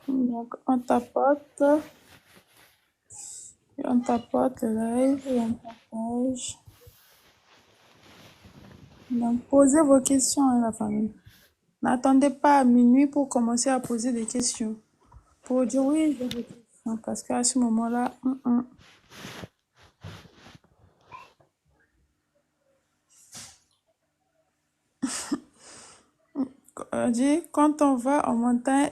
Donc, on tapote le live et on partage. Donc, posez vos questions à la famille. N'attendez pas à minuit pour commencer à poser des questions. Pour dire oui, j'ai des questions. Parce qu'à ce moment-là, on dit, quand on va en montagne,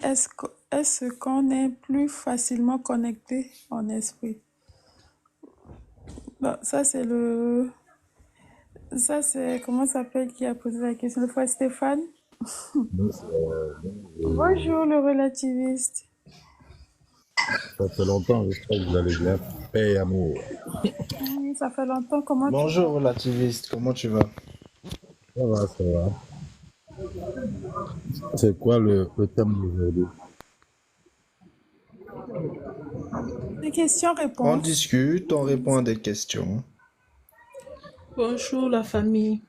est-ce qu'on est plus facilement connecté en esprit? Bon, ça, c'est comment ça s'appelle qui a posé la question? Le frère Stéphane? Bonjour, le relativiste. Ça fait longtemps, j'espère que vous allez bien. Paix et amour. Ça fait longtemps, comment tu Bonjour vas? relativiste, comment tu vas? Ça va, ça va. C'est quoi le thème d'aujourd'hui? Des On questions-réponses. discute, on répond à des questions. Bonjour la famille.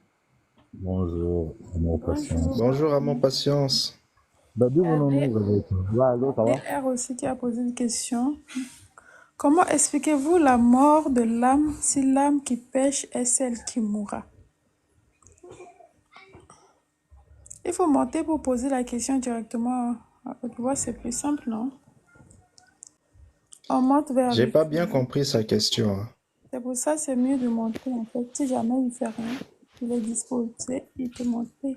Bonjour, amour, Bonjour. patience. Bonjour à mon patience. Bah, dis Il y mon a nom, vous avez été. Ouais, allô, ça va? DR aussi qui a posé une question. Comment expliquez-vous la mort de l'âme si l'âme qui pêche est celle qui mourra? Il faut monter pour poser la question directement à haute voix, c'est plus simple, non? On monte vers J'ai lui. pas bien compris sa question, hein. C'est pour ça que c'est mieux de monter, en fait. Si jamais il fait rien, il est disposé, il peut monter.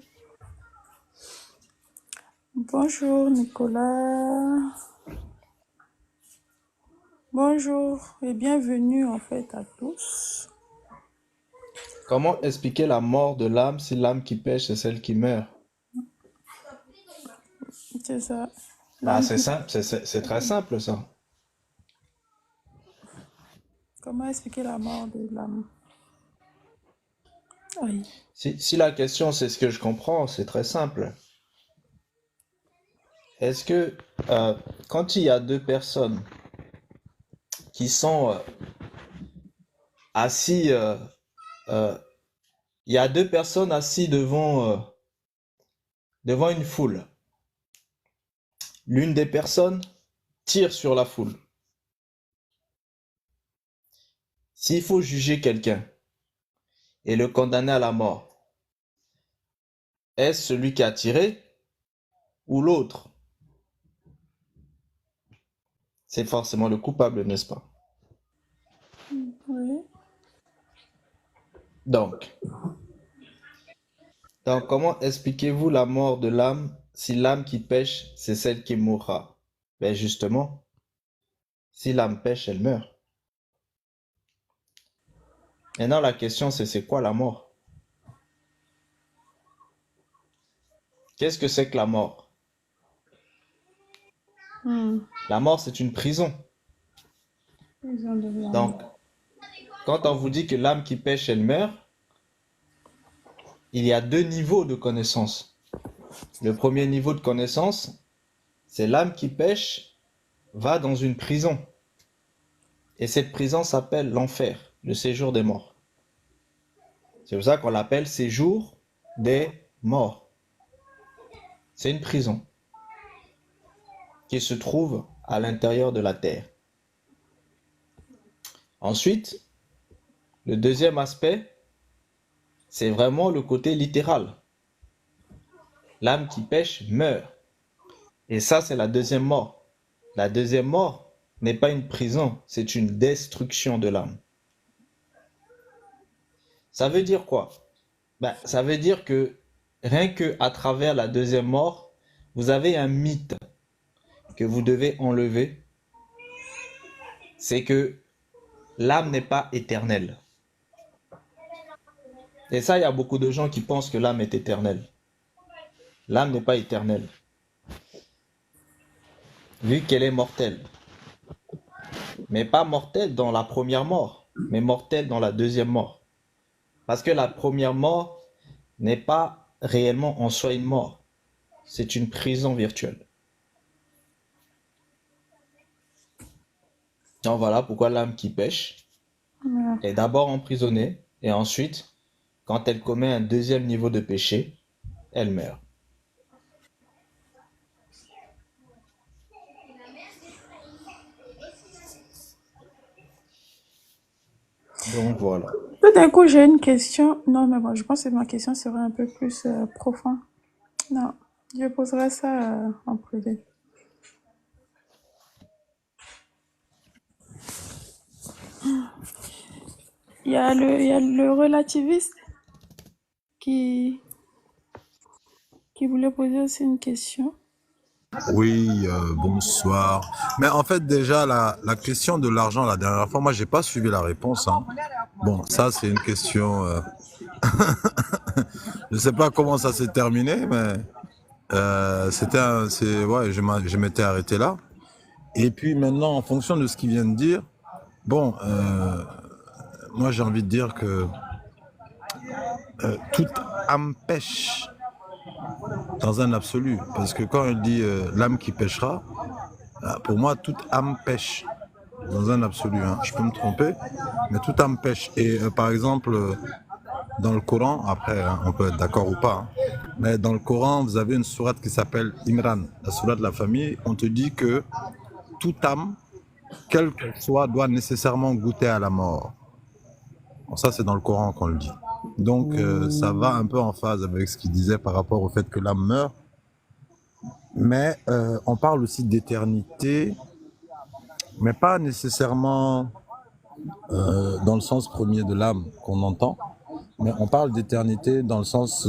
Bonjour, Nicolas. Bonjour et bienvenue, en fait, à tous. Comment expliquer la mort de l'âme si l'âme qui pêche c'est celle qui meurt? C'est ça. Bah L'âme c'est qui... simple, c'est très simple ça. Comment expliquer la mort de l'âme? Oui. Si la question c'est ce que je comprends, c'est très simple. Est-ce que quand il y a deux personnes qui sont assis, euh, il y a deux personnes assises devant une foule. L'une des personnes tire sur la foule. S'il faut juger quelqu'un et le condamner à la mort, est-ce celui qui a tiré ou l'autre? C'est forcément le coupable, n'est-ce pas? Oui. Donc, comment expliquez-vous la mort de l'âme si l'âme qui pêche, c'est celle qui mourra? Ben justement, si l'âme pêche, elle meurt. Maintenant, la question, c'est quoi la mort? Qu'est-ce que c'est que la mort? La mort, c'est une prison. Donc, quand on vous dit que l'âme qui pêche, elle meurt, il y a deux niveaux de connaissance. Le premier niveau de connaissance, c'est l'âme qui pêche va dans une prison. Et cette prison s'appelle l'enfer, le séjour des morts. C'est pour ça qu'on l'appelle séjour des morts. C'est une prison qui se trouve à l'intérieur de la terre. Ensuite, le deuxième aspect, c'est vraiment le côté littéral. L'âme qui pêche meurt. Et ça, c'est la deuxième mort. La deuxième mort n'est pas une prison, c'est une destruction de l'âme. Ça veut dire quoi? Ça veut dire que rien que à travers la deuxième mort, vous avez un mythe que vous devez enlever. C'est que l'âme n'est pas éternelle. Et ça, il y a beaucoup de gens qui pensent que l'âme est éternelle. L'âme n'est pas éternelle, vu qu'elle est mortelle. Mais pas mortelle dans la première mort, mais mortelle dans la deuxième mort. Parce que la première mort n'est pas réellement en soi une mort. C'est une prison virtuelle. Donc voilà pourquoi l'âme qui pêche est d'abord emprisonnée et ensuite, quand elle commet un deuxième niveau de péché, elle meurt. Donc voilà. Tout d'un coup, j'ai une question. Non, mais bon, je pense que ma question serait un peu plus profonde. Non, je poserai ça en privé. Il y a le relativiste qui, qui voulait poser aussi une question. Oui, bonsoir. Mais en fait, déjà, la question de l'argent, la dernière fois, moi, j'ai pas suivi la réponse, hein. Bon, ça, c'est une question. Je sais pas comment ça s'est terminé, mais ouais, je m'étais arrêté là. Et puis maintenant, en fonction de ce qu'il vient de dire, bon, moi, j'ai envie de dire que toute âme pêche dans un absolu. Parce que quand il dit l'âme qui pêchera, pour moi, toute âme pêche dans un absolu, hein. Je peux me tromper, mais toute âme pêche. Et par exemple, dans le Coran, après, hein, on peut être d'accord ou pas, hein, mais dans le Coran, vous avez une sourate qui s'appelle Imran, la sourate de la famille. On te dit que toute âme, quelle qu'elle soit, doit nécessairement goûter à la mort. Bon, ça, c'est dans le Coran qu'on le dit. Donc, ça va un peu en phase avec ce qu'il disait par rapport au fait que l'âme meurt. Mais on parle aussi d'éternité, mais pas nécessairement dans le sens premier de l'âme qu'on entend, mais on parle d'éternité dans le sens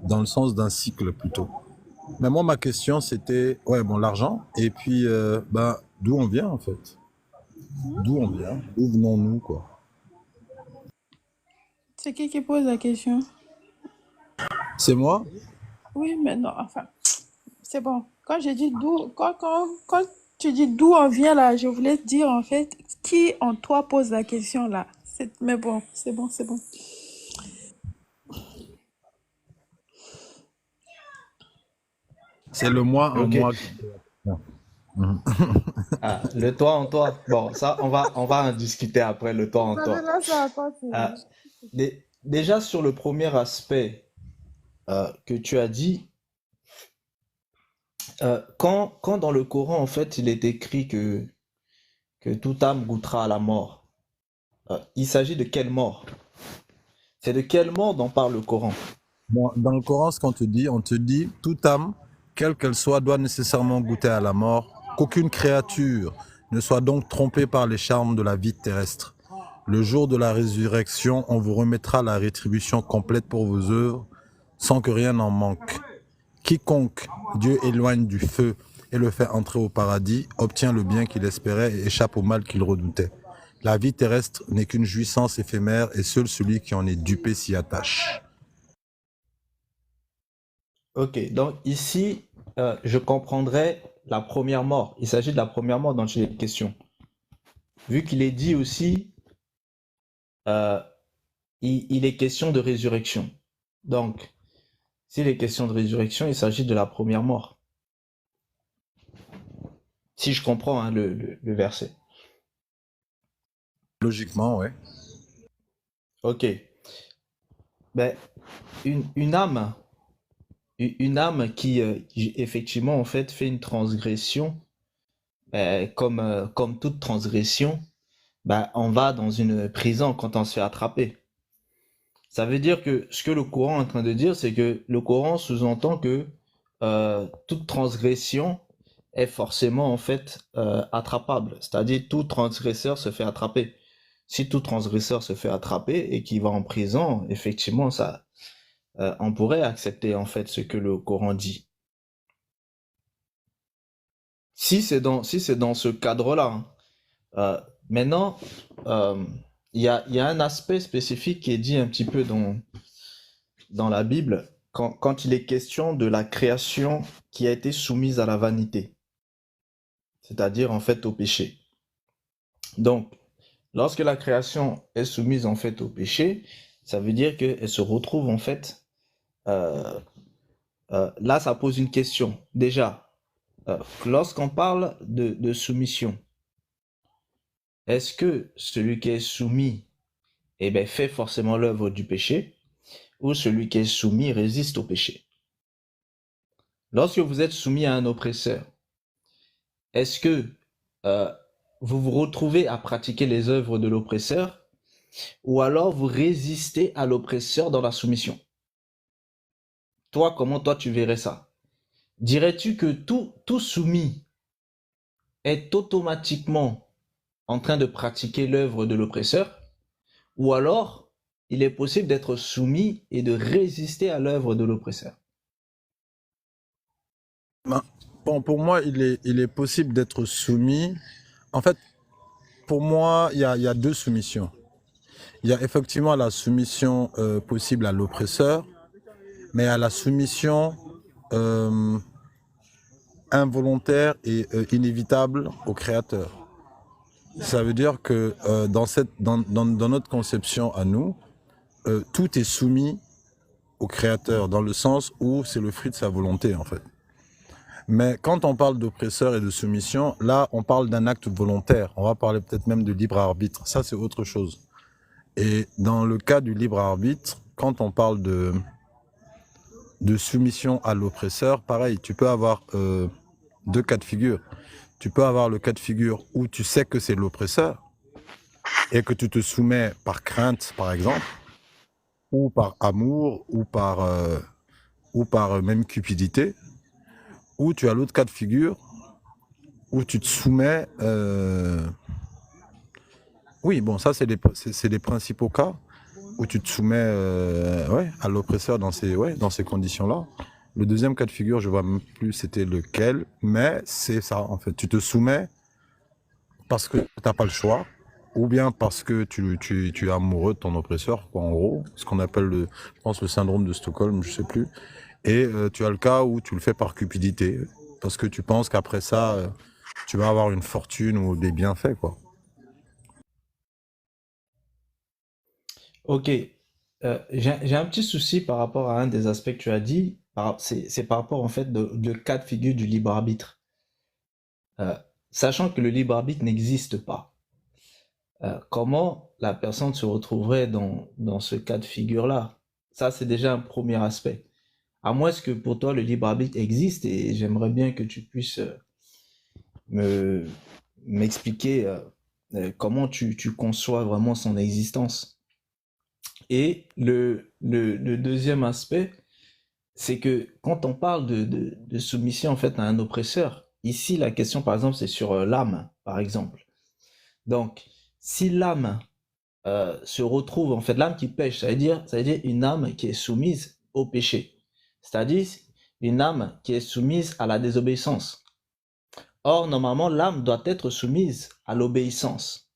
d'un cycle plutôt. Mais moi, ma question, c'était, ouais, bon, l'argent, et puis, d'où on vient en fait? D'où on vient? D'où venons-nous, quoi? C'est qui pose la question? C'est moi? Oui, mais non, enfin, c'est bon. Quand j'ai dit quand tu dis d'où on vient là, je voulais dire en fait qui en toi pose la question là. Mais bon, c'est bon, c'est bon. C'est le moi en Ok. moi. Ah, le toi en toi. Bon, ça, on va en discuter après le toi en Non, mais toi. là, ça va pas, Ah, déjà sur le premier aspect que tu as dit, quand dans le Coran, en fait, il est écrit que toute âme goûtera à la mort, il s'agit de quelle mort? C'est de quelle mort dont parle le Coran? Bon, dans le Coran, ce qu'on te dit, on te dit, toute âme, quelle qu'elle soit, doit nécessairement goûter à la mort, qu'aucune créature ne soit donc trompée par les charmes de la vie terrestre. Le jour de la résurrection, on vous remettra la rétribution complète pour vos œuvres, sans que rien n'en manque. Quiconque Dieu éloigne du feu et le fait entrer au paradis, obtient le bien qu'il espérait et échappe au mal qu'il redoutait. La vie terrestre n'est qu'une jouissance éphémère et seul celui qui en est dupé s'y attache. Ok, donc ici, je comprendrai la première mort. Il s'agit de la première mort dont il est question. Vu qu'il est dit aussi, euh, il est question de résurrection. Donc, s'il est question de résurrection, il s'agit de la première mort. Si je comprends hein, le verset. Logiquement, ouais. Ok. Ben, une âme, une âme qui, effectivement en fait fait une transgression, comme toute transgression, ben, on va dans une prison quand on se fait attraper. Ça veut dire que ce que le Coran est en train de dire, c'est que le Coran sous-entend que toute transgression est forcément en fait attrapable. C'est-à-dire tout transgresseur se fait attraper. Si tout transgresseur se fait attraper et qu'il va en prison, effectivement, ça, on pourrait accepter en fait ce que le Coran dit. Si c'est dans ce cadre-là, hein. Maintenant, euh, il y a un aspect spécifique qui est dit un petit peu dans la Bible quand il est question de la création qui a été soumise à la vanité, c'est-à-dire en fait au péché. Donc, lorsque la création est soumise en fait au péché, ça veut dire qu'elle se retrouve en fait, euh, là ça pose une question. Déjà, lorsqu'on parle de soumission, est-ce que celui qui est soumis eh ben, fait forcément l'œuvre du péché ou celui qui est soumis résiste au péché? Lorsque vous êtes soumis à un oppresseur, est-ce que euh, vous vous retrouvez à pratiquer les œuvres de l'oppresseur ou alors vous résistez à l'oppresseur dans la soumission. Toi, comment toi tu verrais ça? Dirais-tu que tout soumis est automatiquement en train de pratiquer l'œuvre de l'oppresseur, ou alors il est possible d'être soumis et de résister à l'œuvre de l'oppresseur? Ben, bon, pour moi, il est possible d'être soumis. En fait, pour moi, il y a deux soumissions. Il y a effectivement la soumission possible à l'oppresseur, mais il y a la soumission euh, involontaire et inévitable au Créateur. Ça veut dire que dans notre conception à nous, tout est soumis au Créateur, dans le sens où c'est le fruit de sa volonté, en fait. Mais quand on parle d'oppresseur et de soumission, là, on parle d'un acte volontaire. On va parler peut-être même de libre arbitre. Ça, c'est autre chose. Et dans le cas du libre arbitre, quand on parle de soumission à l'oppresseur, pareil, tu peux avoir deux cas de figure. Tu peux avoir le cas de figure où tu sais que c'est l'oppresseur et que tu te soumets par crainte, par exemple, ou par amour, ou par même cupidité, ou tu as l'autre cas de figure où tu te soumets... Oui, bon, ça, c'est les principaux cas où tu te soumets ouais, à l'oppresseur dans ces conditions-là. Le deuxième cas de figure, je ne vois même plus c'était lequel, mais c'est ça, en fait. Tu te soumets parce que tu n'as pas le choix, ou bien parce que tu es amoureux de ton oppresseur, quoi, en gros, ce qu'on appelle, je pense, le syndrome de Stockholm, je ne sais plus. Et tu as le cas où tu le fais par cupidité, parce que tu penses qu'après ça, tu vas avoir une fortune ou des bienfaits, quoi. Ok, j'ai un petit souci par rapport à un des aspects que tu as dit, c'est par rapport en fait de cas de figure du libre arbitre. Euh, Sachant que le libre arbitre n'existe pas, comment la personne se retrouverait dans ce cas de figure-là? Ça, c'est déjà un premier aspect. À moins que pour toi, le libre arbitre existe, et j'aimerais bien que tu puisses me m'expliquer comment tu conçois vraiment son existence. Et le deuxième aspect, c'est que quand on parle de soumission en fait à un oppresseur, ici la question par exemple c'est sur l'âme, par exemple. Donc, si l'âme se retrouve, en fait, l'âme qui pêche, ça veut dire une âme qui est soumise au péché. C'est-à-dire une âme qui est soumise à la désobéissance. Or, normalement, l'âme doit être soumise à l'obéissance.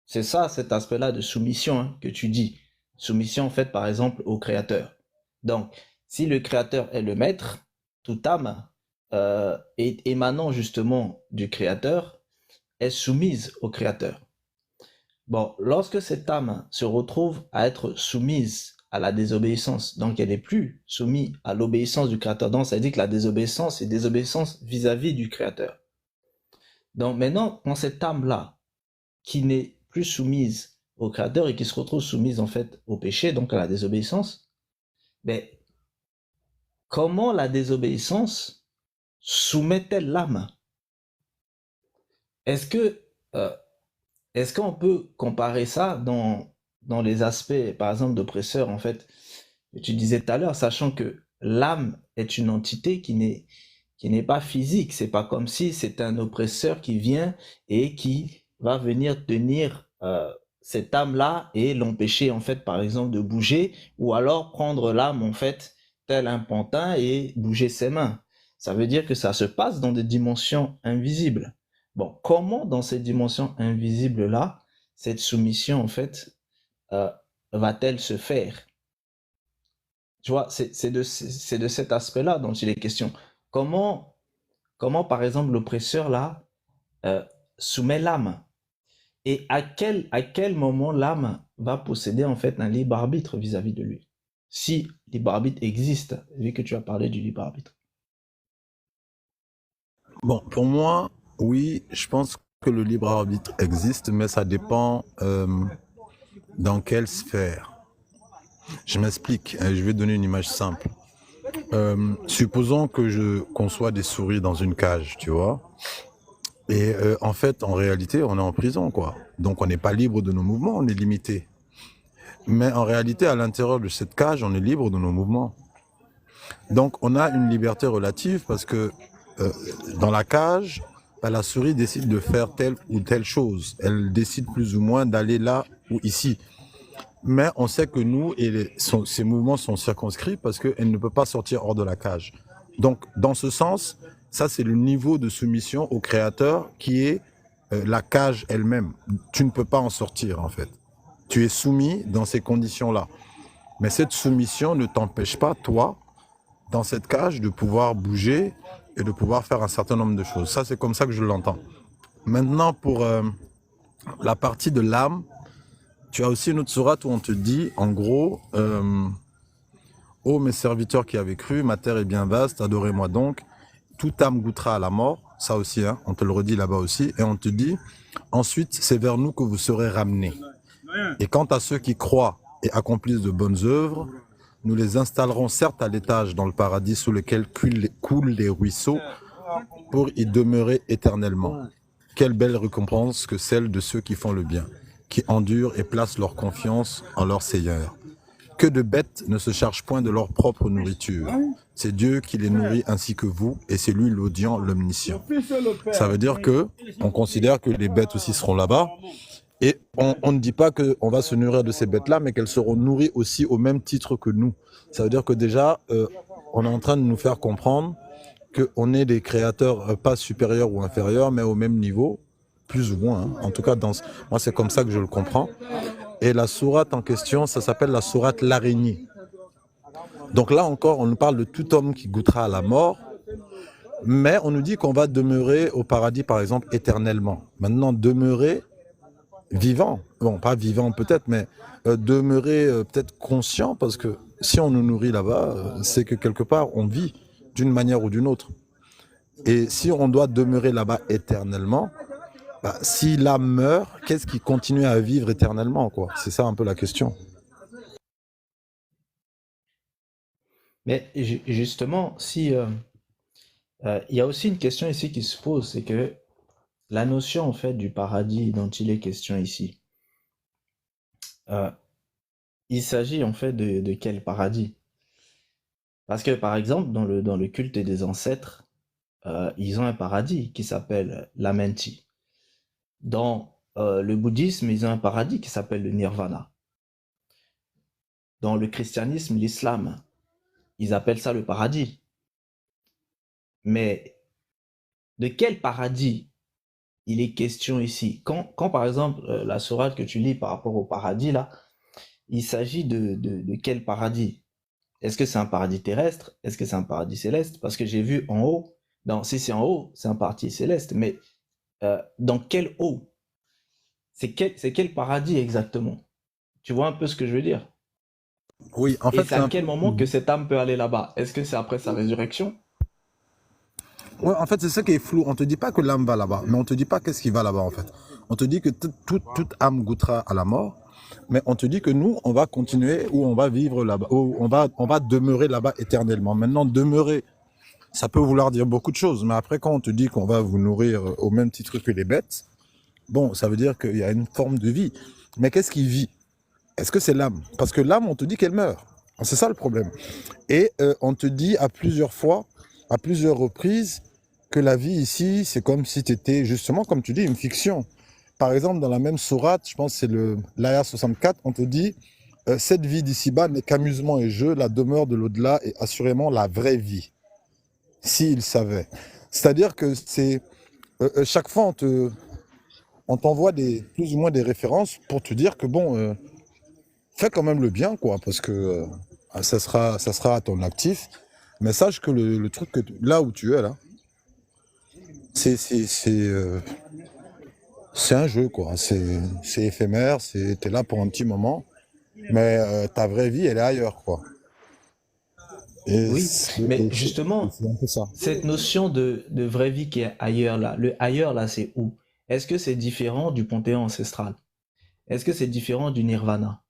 C'est ça, cet aspect-là de soumission hein, que tu dis. Soumission faite, par exemple, au Créateur. Donc, si le Créateur est le maître, toute âme émanant justement du Créateur est soumise au Créateur. Bon, lorsque cette âme se retrouve à être soumise à la désobéissance, donc elle n'est plus soumise à l'obéissance du Créateur, donc ça veut dire que la désobéissance, c'est désobéissance vis-à-vis du Créateur. Donc maintenant, quand cette âme-là, qui n'est plus soumise au Créateur et qui se retrouve soumise en fait au péché, donc à la désobéissance, ben, comment la désobéissance soumet-elle l'âme? Est-ce que euh, Est-ce qu'on peut comparer ça dans les aspects, par exemple, d'oppresseur, en fait, que tu disais tout à l'heure, sachant que l'âme est une entité qui n'est pas physique. C'est pas comme si c'était un oppresseur qui vient et qui va venir tenir cette âme-là et l'empêcher, en fait, par exemple, de bouger, ou alors prendre l'âme, en fait, tel un pantin et bouger ses mains. Ça veut dire que ça se passe dans des dimensions invisibles. Bon, comment dans ces dimensions invisibles-là, cette soumission, en fait, euh, va-t-elle se faire? Tu vois, c'est de cet aspect-là dont il est question. Comment, comment par exemple, l'oppresseur, là, euh, soumet l'âme? Et à quel moment l'âme va posséder, en fait, un libre arbitre vis-à-vis de lui? Si libre arbitre existe, vu que tu as parlé du libre arbitre. Bon, pour moi, oui, je pense que le libre arbitre existe, mais ça dépend dans quelle sphère. Je m'explique, je vais donner une image simple. Supposons que je conçois des souris dans une cage, tu vois. Et en fait, en réalité, on est en prison, quoi. Donc on n'est pas libre de nos mouvements, on est limité. Mais en réalité, à l'intérieur de cette cage, on est libre de nos mouvements. Donc, on a une liberté relative parce que euh, dans la cage, bah, la souris décide de faire telle ou telle chose. Elle décide plus ou moins d'aller là ou ici. Mais on sait que nous, ces mouvements sont circonscrits parce qu'elle ne peut pas sortir hors de la cage. Donc, dans ce sens, ça, c'est le niveau de soumission au créateur qui est la cage elle-même. Tu ne peux pas en sortir, en fait. Tu es soumis dans ces conditions-là. Mais cette soumission ne t'empêche pas, toi, dans cette cage, de pouvoir bouger et de pouvoir faire un certain nombre de choses. Ça, c'est comme ça que je l'entends. Maintenant, pour la partie de l'âme, tu as aussi une autre sourate où on te dit, en gros, ô mes serviteurs qui avez cru, ma terre est bien vaste, adorez-moi donc. Toute âme goûtera à la mort. Ça aussi, hein, on te le redit là-bas aussi. Et on te dit, ensuite, c'est vers nous que vous serez ramenés. Et quant à ceux qui croient et accomplissent de bonnes œuvres, nous les installerons certes à l'étage dans le paradis sous lequel coulent les ruisseaux pour y demeurer éternellement. Quelle belle récompense que celle de ceux qui font le bien, qui endurent et placent leur confiance en leur Seigneur. Que de bêtes ne se chargent point de leur propre nourriture. C'est Dieu qui les nourrit ainsi que vous, et c'est lui l'audient, l'omniscient. Ça veut dire que on considère que les bêtes aussi seront là-bas, et on ne dit pas qu'on va se nourrir de ces bêtes-là, mais qu'elles seront nourries aussi au même titre que nous. Ça veut dire que déjà, on est en train de nous faire comprendre qu'on est des créateurs pas supérieurs ou inférieurs, mais au même niveau, plus ou moins. Hein. En tout cas, moi, c'est comme ça que je le comprends. Et la sourate en question, ça s'appelle la sourate l'araignée. Donc là encore, on nous parle de tout homme qui goûtera à la mort, mais on nous dit qu'on va demeurer au paradis, par exemple, éternellement. Maintenant, demeurer vivant, bon, pas vivant peut-être, mais demeurer peut-être conscient, parce que si on nous nourrit là-bas, c'est que quelque part, on vit d'une manière ou d'une autre. Et si on doit demeurer là-bas éternellement, bah, si l'âme meurt, qu'est-ce qui continue à vivre éternellement, quoi? C'est ça un peu la question. Mais justement, si il y a aussi une question ici qui se pose, c'est que la notion en fait du paradis dont il est question ici, euh, il s'agit en fait de quel paradis? Parce que par exemple, dans le culte des ancêtres, ils ont un paradis qui s'appelle l'Amenti. Dans le bouddhisme, ils ont un paradis qui s'appelle le Nirvana. Dans le christianisme, l'islam, ils appellent ça le paradis. Mais de quel paradis il est question ici? Quand par exemple, la sourate que tu lis par rapport au paradis, là, il s'agit de quel paradis? Est-ce que c'est un paradis terrestre? Est-ce que c'est un paradis céleste? Parce que j'ai vu en haut, si c'est en haut, c'est un paradis céleste, mais dans quel haut? C'est quel paradis exactement? Tu vois un peu ce que je veux dire? Oui, en Et fait, c'est c'est à un quel peu... moment que cette âme peut aller là-bas? Est-ce que c'est après sa résurrection? Ouais, en fait, c'est ça qui est flou. On te dit pas que l'âme va là-bas, mais on te dit pas qu'est-ce qui va là-bas, en fait. On te dit que toute âme goûtera à la mort, mais on te dit que nous, on va continuer ou on va vivre là-bas, ou on va demeurer là-bas éternellement. Maintenant, demeurer, ça peut vouloir dire beaucoup de choses, mais après, quand on te dit qu'on va vous nourrir au même titre que les bêtes, bon, ça veut dire qu'il y a une forme de vie. Mais qu'est-ce qui vit? Est-ce que c'est l'âme? Parce que l'âme, on te dit qu'elle meurt. C'est ça le problème. Et on te dit à plusieurs fois, à plusieurs reprises, que la vie ici, c'est comme si tu étais, justement, comme tu dis, une fiction. Par exemple, dans la même sourate, je pense que c'est l'Aya 64, on te dit cette vie d'ici-bas n'est qu'amusement et jeu, la demeure de l'au-delà est assurément la vraie vie, s'il savait. C'est-à-dire que c'est chaque fois, on t'envoie plus ou moins des références pour te dire que bon, fais quand même le bien, quoi, parce que ça sera à ton actif. Mais sache que le truc là où tu es, là, c'est c'est un jeu, quoi. C'est éphémère, t'es là pour un petit moment, mais ta vraie vie, elle est ailleurs, quoi. Et Oui, mais justement, c'est un peu ça. cette notion de vraie vie qui est ailleurs là, le ailleurs là, c'est où? Est-ce que c'est différent du panthéon ancestral? Est-ce que c'est différent du nirvana?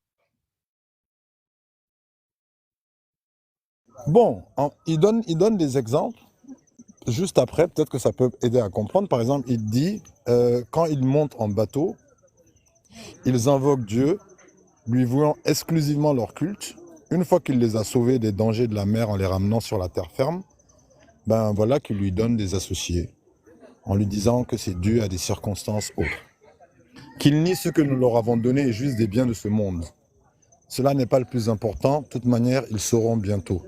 Bon, il donne des exemples. Juste après, peut-être que ça peut aider à comprendre. Par exemple, il dit, quand ils montent en bateau, ils invoquent Dieu lui vouant exclusivement leur culte, une fois qu'il les a sauvés des dangers de la mer en les ramenant sur la terre ferme, ben voilà qu'il lui donne des associés, en lui disant que c'est dû à des circonstances autres. Qu'il nie ce que nous leur avons donné est juste des biens de ce monde. Cela n'est pas le plus important, de toute manière, ils sauront bientôt.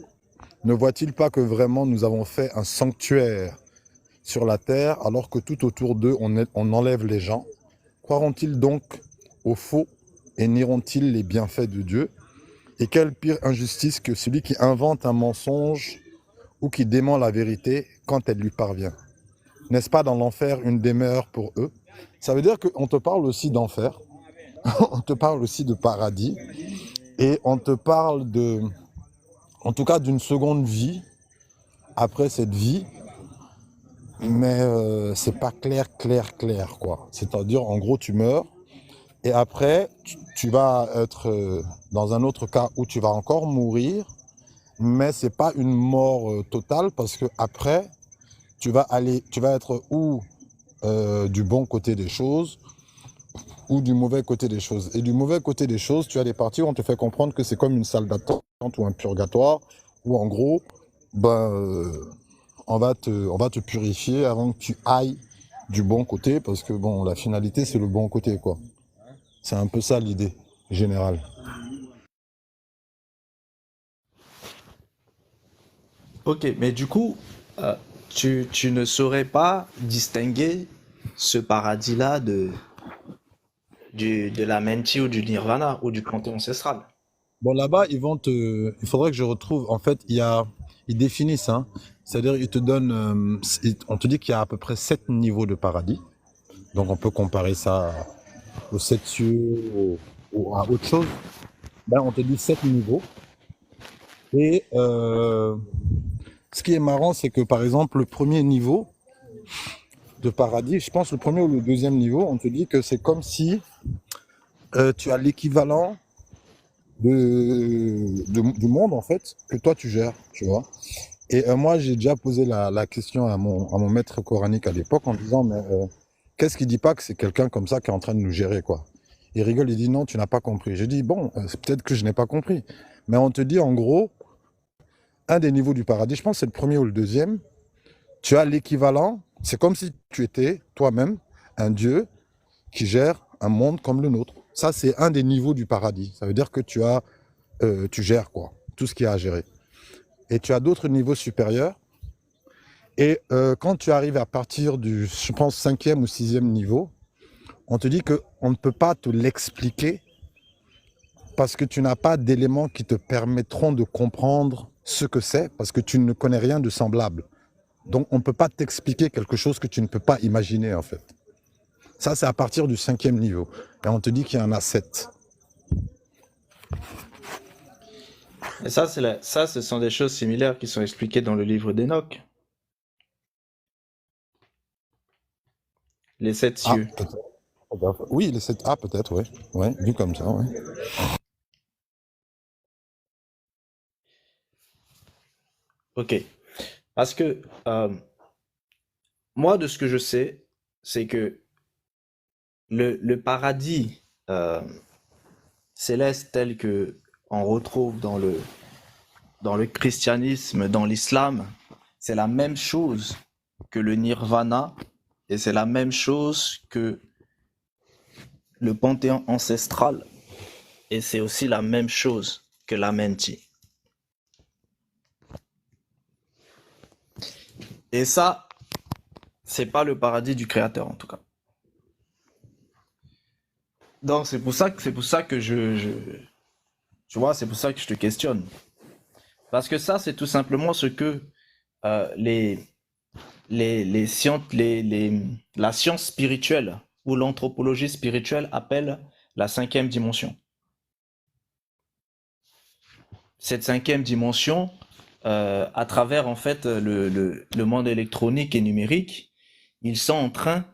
Ne voit-il pas que vraiment nous avons fait un sanctuaire sur la terre alors que tout autour d'eux on enlève les gens? Croiront-ils donc au faux et nieront-ils les bienfaits de Dieu? Et quelle pire injustice que celui qui invente un mensonge ou qui dément la vérité quand elle lui parvient. N'est-ce pas dans l'enfer une demeure pour eux? Ça veut dire qu'on te parle aussi d'enfer, on te parle aussi de paradis, et on te parle en tout cas d'une seconde vie après cette vie, mais c'est pas clair, quoi. C'est-à-dire, en gros, tu meurs, et après, tu vas être dans un autre cas où tu vas encore mourir, mais c'est pas une mort totale, parce que après, tu vas être ou du bon côté des choses, ou du mauvais côté des choses. Et du mauvais côté des choses, tu as des parties où on te fait comprendre que c'est comme une salle d'attente ou un purgatoire, où en gros, ben, on va te purifier avant que tu ailles du bon côté, parce que bon, la finalité, c'est le bon côté, quoi. C'est un peu ça l'idée générale. Ok, mais du coup, euh, tu ne saurais pas distinguer ce paradis-là de la menti ou du nirvana ou du panthéon ancestral. Bon, là-bas, il faudrait que je retrouve, en fait, ils définissent, hein. C'est-à-dire, ils te donnent, on te dit qu'il y a à peu près 7 niveaux de paradis. Donc, on peut comparer ça aux 7 cieux ou à autre chose. Ben, on te dit 7 niveaux. Et ce qui est marrant, c'est que par exemple, le premier niveau de paradis, je pense le premier ou le deuxième niveau, on te dit que c'est comme si tu as l'équivalent du monde, en fait, que toi tu gères, tu vois. Et moi, j'ai déjà posé la question à mon maître coranique à l'époque en disant, mais qu'est-ce qui dit pas que c'est quelqu'un comme ça qui est en train de nous gérer, quoi? Il rigole, il dit non, tu n'as pas compris. J'ai dit, bon, c'est peut-être que je n'ai pas compris. Mais on te dit en gros, un des niveaux du paradis, je pense que c'est le premier ou le deuxième, tu as l'équivalent, c'est comme si tu étais toi-même un dieu qui gère un monde comme le nôtre. Ça, c'est un des niveaux du paradis. Ça veut dire que tu gères quoi, tout ce qu'il y a à gérer. Et tu as d'autres niveaux supérieurs. Et quand tu arrives à partir du, je pense, cinquième ou sixième niveau, on te dit qu'on ne peut pas te l'expliquer parce que tu n'as pas d'éléments qui te permettront de comprendre ce que c'est, parce que tu ne connais rien de semblable. Donc, on ne peut pas t'expliquer quelque chose que tu ne peux pas imaginer, en fait. Ça, c'est à partir du cinquième niveau. Et on te dit qu'il y en a 7. Et ça, ça, ce sont des choses similaires qui sont expliquées dans le livre d'Enoch, les sept Ah, cieux. peut-être. Oui, les 7. Ah, peut-être, oui. Ouais, vu comme ça, oui. Ok. Parce que moi, de ce que je sais, c'est que le paradis céleste tel que on retrouve dans le christianisme, dans l'islam, c'est la même chose que le nirvana et c'est la même chose que le panthéon ancestral et c'est aussi la même chose que la menti. Et ça, c'est pas le paradis du créateur en tout cas. Donc c'est pour ça que tu vois, c'est pour ça que je te questionne. Parce que ça, c'est tout simplement ce que euh, les, la science spirituelle ou l'anthropologie spirituelle appelle la cinquième dimension. Cette cinquième dimension, à travers en fait le monde électronique et numérique, ils sont en train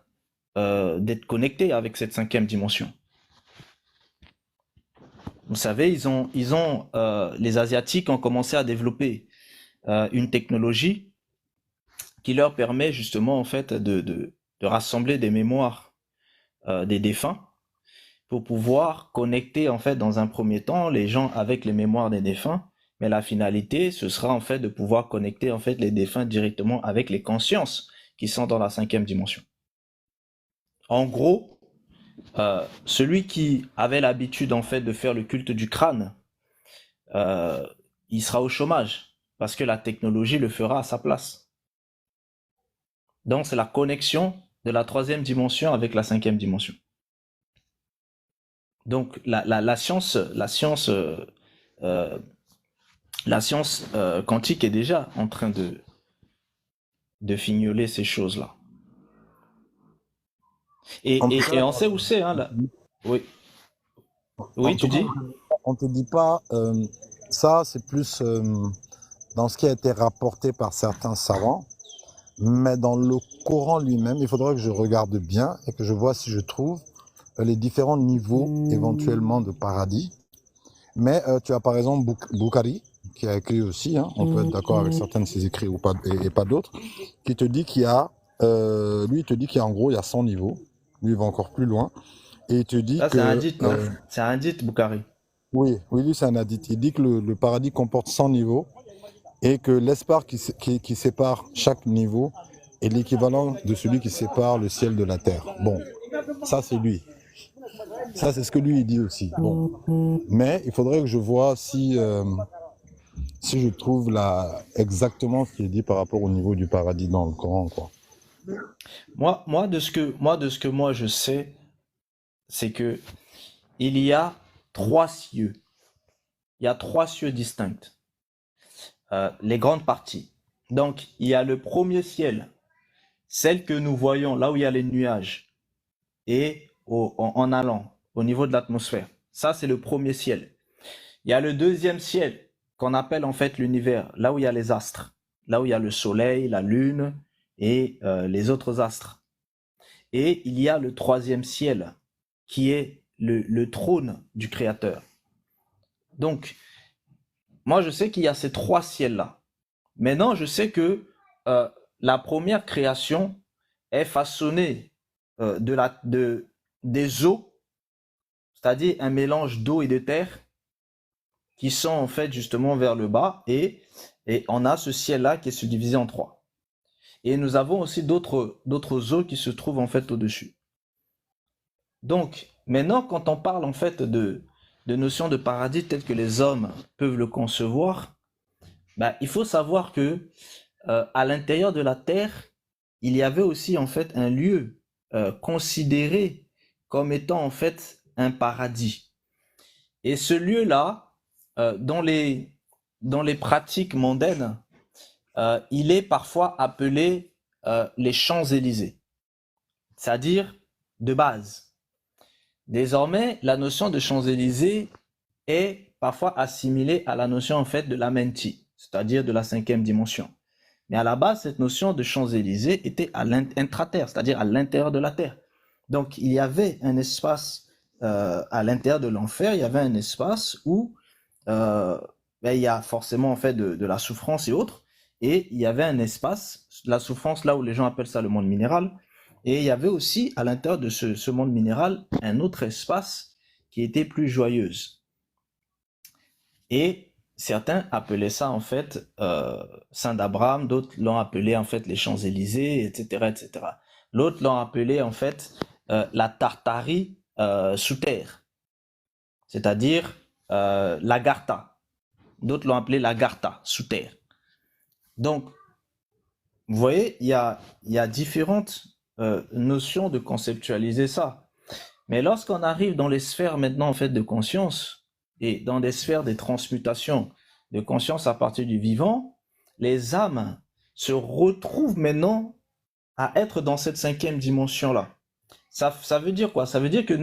d'être connectés avec cette cinquième dimension. Vous savez, les Asiatiques ont commencé à développer une technologie qui leur permet justement en fait de rassembler des mémoires des défunts pour pouvoir connecter en fait dans un premier temps les gens avec les mémoires des défunts, mais la finalité ce sera en fait de pouvoir connecter en fait les défunts directement avec les consciences qui sont dans la cinquième dimension. En gros, celui qui avait l'habitude en fait de faire le culte du crâne, il sera au chômage parce que la technologie le fera à sa place. Donc c'est la connexion de la troisième dimension avec la cinquième dimension. Donc la science quantique est déjà en train de fignoler ces choses-là. Et En tout cas, on sait où c'est, hein, là. Oui, en oui, tout tu cas, dis? on te dit pas ça, c'est plus dans ce qui a été rapporté par certains savants, mais dans le Coran lui-même, il faudrait que je regarde bien et que je vois si je trouve les différents niveaux éventuellement de paradis. Mais tu as par exemple Bukhari, qui a écrit aussi, hein, on peut être d'accord avec certains de ses écrits ou pas, et pas d'autres, qui te dit qu'il y a, lui il te dit qu'il y a en gros il y a 100 niveaux, lui il va encore plus loin, et il te dit Ça, c'est un que, hadith, non? C'est un hadith, Bukhari. oui, lui c'est un hadith, il dit que le paradis comporte 100 niveaux, et que l'espace qui sépare chaque niveau est l'équivalent de celui qui sépare le ciel de la terre. Bon, ça c'est lui. Ça c'est ce que lui il dit aussi. Bon, mais il faudrait que je vois si je trouve exactement ce qui est dit par rapport au niveau du paradis dans le Coran, quoi. Moi, de ce que moi je sais, c'est que il y a 3 cieux. Il y a 3 cieux distincts. Les grandes parties. Donc, il y a le premier ciel, celle que nous voyons là où il y a les nuages, et en allant au niveau de l'atmosphère. Ça, c'est le premier ciel. Il y a le deuxième ciel, qu'on appelle en fait l'univers, là où il y a les astres, là où il y a le soleil, la lune et les autres astres. Et il y a le troisième ciel, qui est le trône du Créateur. Donc, moi, je sais qu'il y a ces 3 ciels-là. Maintenant, je sais que la première création est façonnée des eaux, c'est-à-dire un mélange d'eau et de terre, qui sont en fait justement vers le bas, et on a ce ciel-là qui est subdivisé en 3. Et nous avons aussi d'autres eaux qui se trouvent en fait au-dessus. Donc, maintenant, quand on parle en fait de notion de paradis tel que les hommes peuvent le concevoir, il faut savoir que à l'intérieur de la terre, il y avait aussi en fait un lieu considéré comme étant en fait un paradis. Et ce lieu-là, dans les pratiques mondaines, il est parfois appelé les Champs-Élysées, c'est-à-dire de base. Désormais, la notion de Champs-Élysées est parfois assimilée à la notion en fait de l'Amenti, c'est-à-dire de la 5e dimension. Mais à la base, cette notion de Champs-Élysées était à l'intraterre, c'est-à-dire à l'intérieur de la terre. Donc, il y avait un espace à l'intérieur de l'enfer, il y avait un espace où il y a forcément en fait de la souffrance et autres, et il y avait un espace, la souffrance là où les gens appellent ça le monde minéral, et il y avait aussi à l'intérieur de ce monde minéral un autre espace qui était plus joyeuse. Et certains appelaient ça en fait Saint d'Abraham, d'autres l'ont appelé en fait les Champs-Élysées, etc., etc. L'autre l'ont appelé en fait la Tartarie sous terre, c'est-à-dire l'Agartha. D'autres l'ont appelé l'Agartha sous terre. Donc, vous voyez, il y a différentes notions de conceptualiser ça. Mais lorsqu'on arrive dans les sphères maintenant en fait de conscience et dans des sphères de transmutation de conscience à partir du vivant, les âmes se retrouvent maintenant à être dans cette 5e dimension-là. Ça veut dire quoi? Ça veut dire que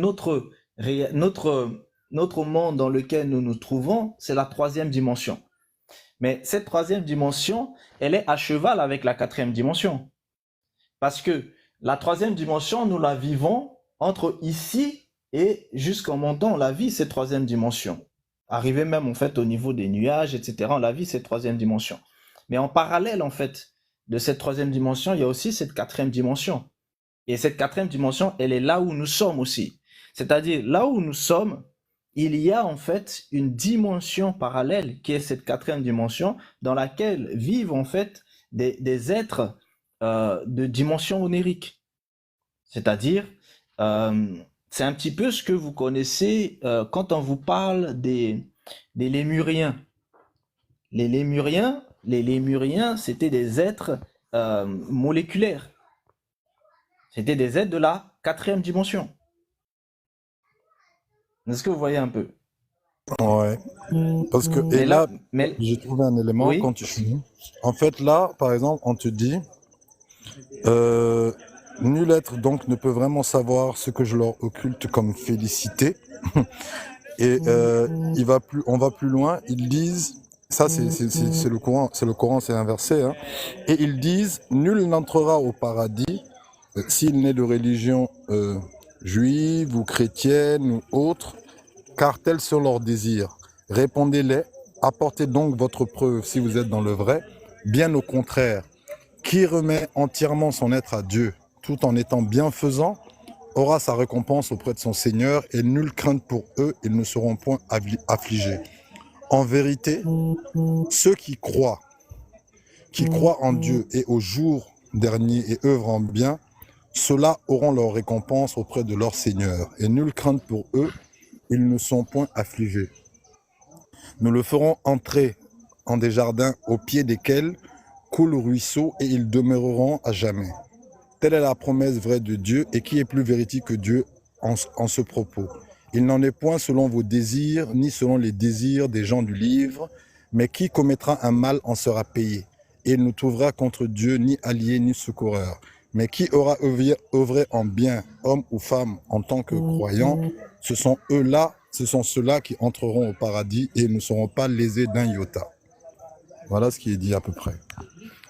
notre monde dans lequel nous nous trouvons, c'est la 3e dimension. Mais cette 3e dimension, elle est à cheval avec la 4e dimension. Parce que la 3e dimension, nous la vivons entre ici et jusqu'en montant, on la vit cette 3e dimension. Arrivé même en fait au niveau des nuages, etc., on la vit cette 3e dimension. Mais en parallèle en fait de cette 3e dimension, il y a aussi cette 4e dimension. Et cette 4e dimension, elle est là où nous sommes aussi. C'est-à-dire, là où nous sommes, il y a en fait une dimension parallèle, qui est cette quatrième dimension, dans laquelle vivent en fait des êtres de dimension onirique. C'est-à-dire, euh, c'est un petit peu ce que vous connaissez quand on vous parle des Lémuriens. Les Lémuriens, c'était des êtres moléculaires. C'était des êtres de la quatrième dimension. Est-ce que vous voyez un peu? Ouais. Parce que, et Mais là, là, mais j'ai trouvé un élément quand oui, tu finis. En fait, là, par exemple, on te dit, euh, nul être donc ne peut vraiment savoir ce que je leur occulte comme félicité. Et on va plus loin. Ils disent, ça c'est le Coran, c'est inversé. Hein. Et ils disent, nul n'entrera au paradis s'il n'est de religion juive ou chrétienne ou autre, car tels sont leurs désirs. Répondez-les, apportez donc votre preuve si vous êtes dans le vrai. Bien au contraire, qui remet entièrement son être à Dieu tout en étant bienfaisant aura sa récompense auprès de son Seigneur et nulle crainte pour eux, ils ne seront point affligés. En vérité, ceux qui croient en Dieu et au jour dernier et œuvrent en bien, ceux-là auront leur récompense auprès de leur Seigneur et nulle crainte pour eux, ils ne sont point affligés. Nous le ferons entrer en des jardins au pied desquels coule le ruisseau et ils demeureront à jamais. Telle est la promesse vraie de Dieu et qui est plus véridique que Dieu en ce propos. Il n'en est point selon vos désirs, ni selon les désirs des gens du livre, mais qui commettra un mal en sera payé. Et il ne trouvera contre Dieu ni allié ni secoureur. Mais qui aura œuvré en bien, homme ou femme, en tant que croyant, ce sont ceux-là qui entreront au paradis et ne seront pas lésés d'un iota. Voilà ce qui est dit à peu près.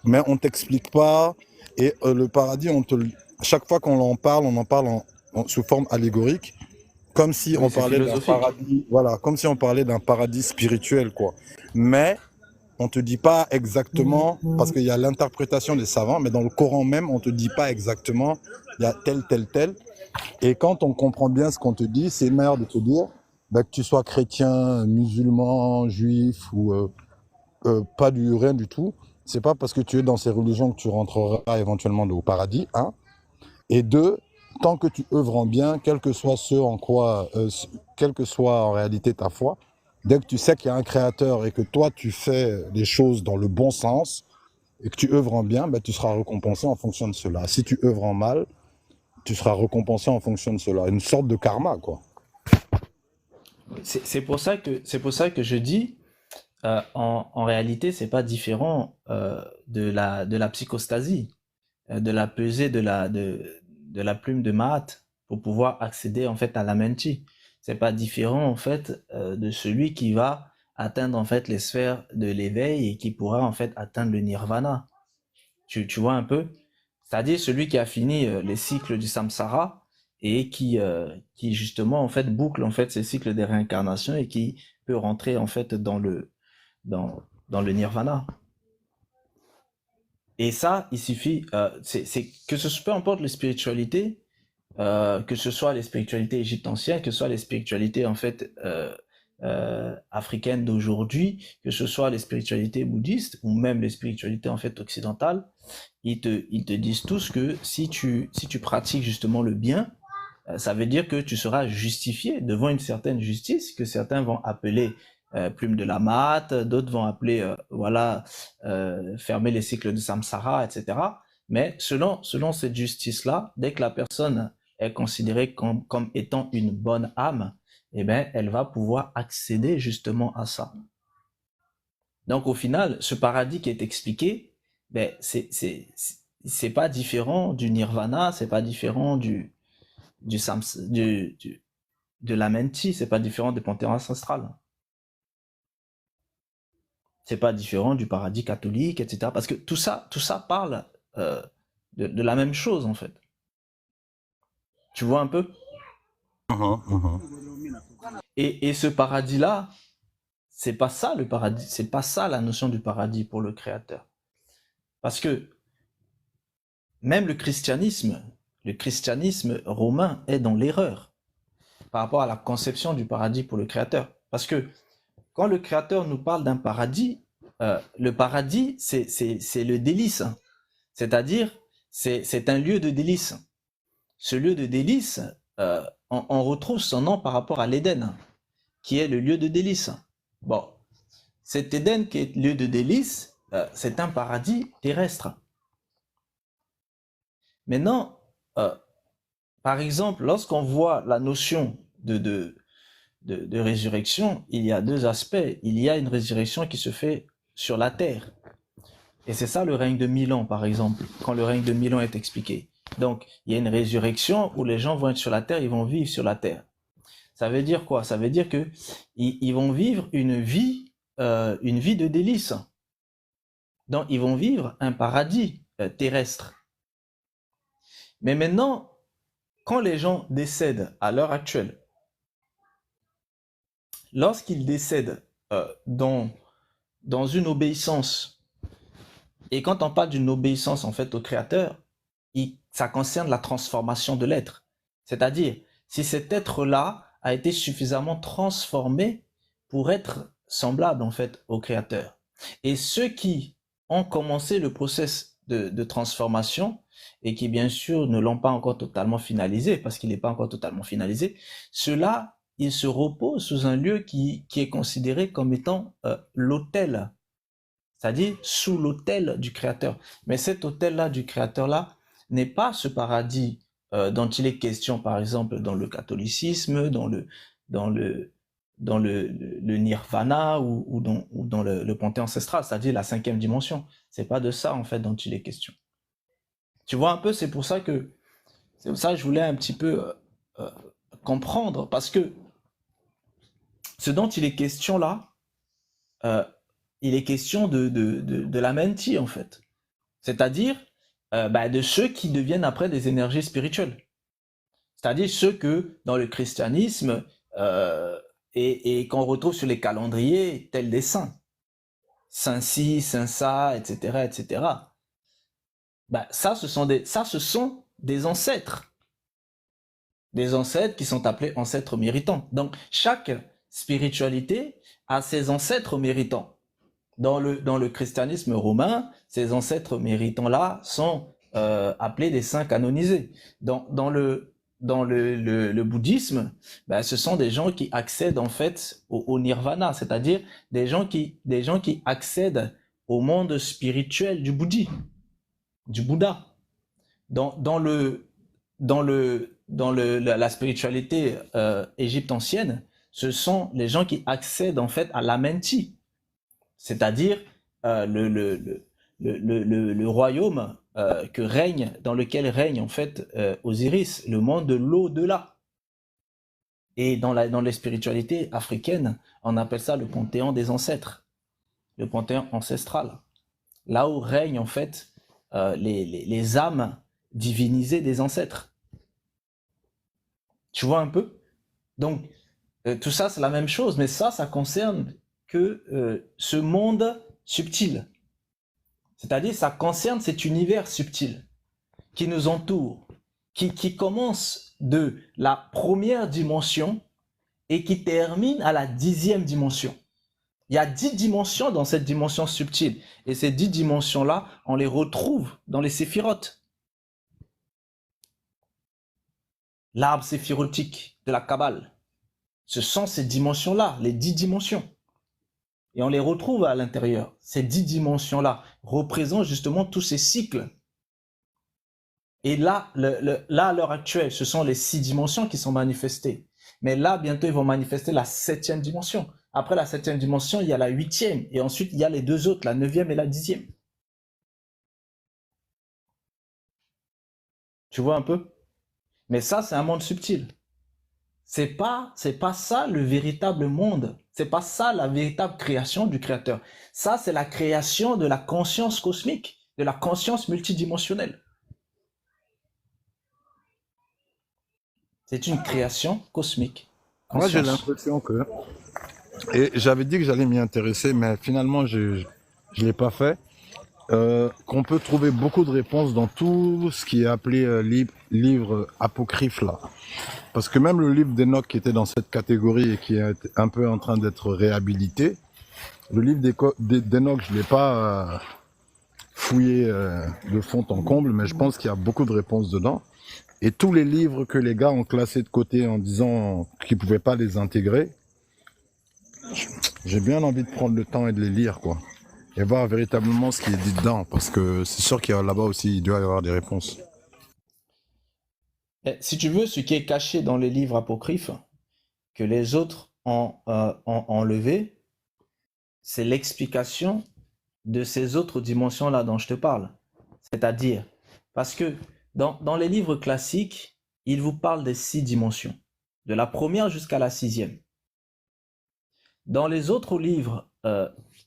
Mais on t'explique pas. Et le paradis, chaque fois qu'on en parle, on en parle sous forme allégorique, comme si oui, on c'est parlait d'un philosophique. paradis, voilà, comme si on parlait d'un paradis spirituel, quoi. Mais on te dit pas exactement, parce qu'il y a l'interprétation des savants, mais dans le Coran même, on te dit pas exactement, il y a tel, tel, tel. Et quand on comprend bien ce qu'on te dit, c'est une manière de te dire, bah, que tu sois chrétien, musulman, juif ou pas rien du tout. C'est pas parce que tu es dans ces religions que tu rentreras éventuellement au paradis, hein. Et deux, tant que tu œuvres en bien, quel que soit quelle que soit en réalité ta foi, dès que tu sais qu'il y a un créateur et que toi tu fais les choses dans le bon sens et que tu œuvres en bien, ben, tu seras récompensé en fonction de cela. Si tu œuvres en mal, tu seras récompensé en fonction de cela. Une sorte de karma, quoi. C'est pour ça que je dis, en réalité, c'est pas différent de la psychostasie, de la pesée de la plume de Mahat pour pouvoir accéder en fait à la menti. C'est pas différent en fait de celui qui va atteindre en fait les sphères de l'éveil et qui pourra en fait atteindre le nirvana. Tu vois un peu? C'est-à-dire celui qui a fini les cycles du samsara et qui justement en fait boucle en fait ces cycles des réincarnations et qui peut rentrer en fait dans le nirvana. Et ça, il suffit, c'est que peu importe les spiritualités, que ce soit les spiritualités égyptiennes anciennes, que ce soit les spiritualités en fait africaines d'aujourd'hui, que ce soit les spiritualités bouddhistes ou même les spiritualités en fait occidentales, ils te disent tous que si tu pratiques justement le bien, ça veut dire que tu seras justifié devant une certaine justice que certains vont appeler plume de la mat, d'autres vont appeler voilà fermer les cycles de samsara, etc. Mais selon cette justice-là, dès que la personne est considérée comme étant une bonne âme, eh ben elle va pouvoir accéder justement à ça. Donc au final, ce paradis qui est expliqué, ben c'est pas différent du nirvana, c'est pas différent du sams, de la menti, c'est pas différent des panthéons ancestrales. C'est pas différent du paradis catholique, etc. Parce que tout ça parle euh, de la même chose en fait. Tu vois un peu? Mhm, mhm. Et ce paradis-là, c'est pas ça le paradis, c'est pas ça la notion du paradis pour le Créateur. Parce que même le christianisme romain est dans l'erreur. par rapport à la conception du paradis pour le Créateur. Parce que quand le Créateur nous parle d'un paradis, le paradis, c'est le délice. C'est-à-dire, c'est un lieu de délice. Ce lieu de délice, on retrouve son nom par rapport à l'Éden, qui est le lieu de délice. Bon, cet Éden qui est lieu de délice, c'est un paradis terrestre. Maintenant, par exemple, lorsqu'on voit la notion de résurrection, il y a deux aspects. Il y a une résurrection qui se fait sur la terre. Et c'est ça le règne de 1000 ans, par exemple, quand le règne de 1000 ans est expliqué. Donc, il y a une résurrection où les gens vont être sur la terre, ils vont vivre sur la terre. Ça veut dire quoi? Ça veut dire que ils vont vivre une vie de délices. Donc, ils vont vivre un paradis terrestre. Mais maintenant, quand les gens décèdent à l'heure actuelle, lorsqu'ils décèdent dans une obéissance, et quand on parle d'une obéissance en fait au Créateur, ça concerne la transformation de l'être. C'est-à-dire, si cet être-là a été suffisamment transformé pour être semblable en fait au Créateur. Et ceux qui ont commencé le process de transformation et qui bien sûr ne l'ont pas encore totalement finalisé, parce qu'il n'est pas encore totalement finalisé, ceux-là, ils se reposent sous un lieu qui est considéré comme étant l'autel, c'est-à-dire sous l'autel du Créateur. Mais cet autel-là du Créateur-là n'est pas ce paradis dont il est question, par exemple, dans le catholicisme, dans le nirvana ou dans le panthéon ancestral, c'est-à-dire la 5e dimension. C'est pas de ça, en fait, dont il est question. Tu vois un peu, c'est pour ça que je voulais un petit peu comprendre, parce que ce dont il est question là, il est question de la menti, en fait. C'est-à-dire de ceux qui deviennent après des énergies spirituelles. C'est-à-dire ceux que, dans le christianisme, et qu'on retrouve sur les calendriers, tels des saints. Saint ci, saint ça, etc., etc. Ça, ce sont des ancêtres. Des ancêtres qui sont appelés ancêtres méritants. Donc, chaque spiritualité a ses ancêtres méritants. Dans le christianisme romain, ces ancêtres méritants-là sont appelés des saints canonisés. Dans le bouddhisme, ce sont des gens qui accèdent en fait au nirvana, c'est-à-dire des gens qui accèdent au monde spirituel du Bouddha. Dans la spiritualité égypte ancienne, ce sont les gens qui accèdent en fait à l'amenti, c'est-à-dire le royaume dans lequel règne en fait Osiris, le monde de l'au-delà. Et dans les spiritualités africaines, on appelle ça le panthéon des ancêtres, le panthéon ancestral, là où règnent en fait les âmes divinisées des ancêtres. Tu vois un peu? Donc tout ça c'est la même chose, mais ça concerne que ce monde subtil. C'est-à-dire, ça concerne cet univers subtil qui nous entoure, qui commence de la première dimension et qui termine à la 10e dimension. Il y a 10 dimensions dans cette dimension subtile. Et ces 10 dimensions-là, on les retrouve dans les séphirotes. L'arbre séphirotique de la Kabbale. Ce sont ces dimensions-là, les 10 dimensions. Et on les retrouve à l'intérieur. Ces 10 dimensions-là représentent justement tous ces cycles. Et là, à l'heure actuelle, ce sont les 6 dimensions qui sont manifestées. Mais là, bientôt, ils vont manifester la 7e dimension. Après la 7e dimension, il y a la 8e. Et ensuite, il y a les deux autres, la 9e et la 10e. Tu vois un peu? Mais ça, c'est un monde subtil. C'est pas ça le véritable monde. C'est pas ça la véritable création du Créateur. Ça, c'est la création de la conscience cosmique, de la conscience multidimensionnelle. C'est une création cosmique. Moi, j'ai l'impression que... Et j'avais dit que j'allais m'y intéresser, mais finalement, je ne l'ai pas fait. qu'on peut trouver beaucoup de réponses dans tout ce qui est appelé livre apocryphe là. Parce que même le livre d'Enoch qui était dans cette catégorie et qui est un peu en train d'être réhabilité, le livre d'Enoch, je ne l'ai pas fouillé de fond en comble, mais je pense qu'il y a beaucoup de réponses dedans. Et tous les livres que les gars ont classés de côté en disant qu'ils ne pouvaient pas les intégrer, j'ai bien envie de prendre le temps et de les lire, quoi. Et voir véritablement ce qui est dit dedans, parce que c'est sûr qu'il y a là-bas aussi, il doit y avoir des réponses. Si tu veux, ce qui est caché dans les livres apocryphes, que les autres ont enlevé, c'est l'explication de ces autres dimensions-là dont je te parle. C'est-à-dire, parce que dans les livres classiques, ils vous parlent des 6 dimensions, de la première jusqu'à la 6e. Dans les autres livres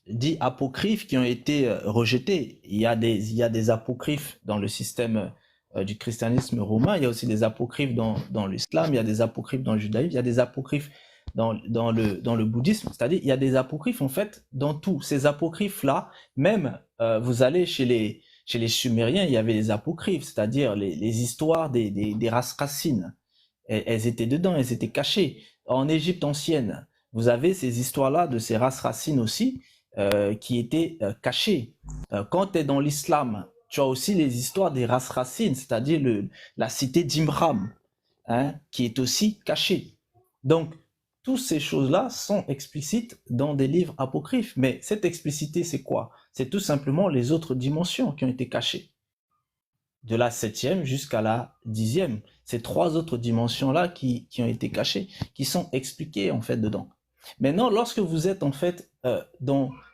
dits apocryphes qui ont été rejetés, il y a des apocryphes dans le système du christianisme romain, il y a aussi des apocryphes dans l'islam, il y a des apocryphes dans le judaïsme, il y a des apocryphes dans le bouddhisme, c'est-à-dire il y a des apocryphes en fait dans tous ces apocryphes-là, même vous allez chez les Sumériens, il y avait des apocryphes, c'est-à-dire les histoires des races racines, elles étaient dedans, elles étaient cachées. En Égypte ancienne, vous avez ces histoires-là de ces races racines aussi qui étaient cachées. Quand tu es dans l'islam, tu as aussi les histoires des races racines, c'est-à-dire la cité d'Imram, qui est aussi cachée. Donc, toutes ces choses-là sont explicites dans des livres apocryphes. Mais cette explicité, c'est quoi? C'est tout simplement les autres dimensions qui ont été cachées. De la 7e jusqu'à la 10e. Ces 3 autres dimensions-là qui ont été cachées, qui sont expliquées en fait dedans. Maintenant, lorsque vous êtes en fait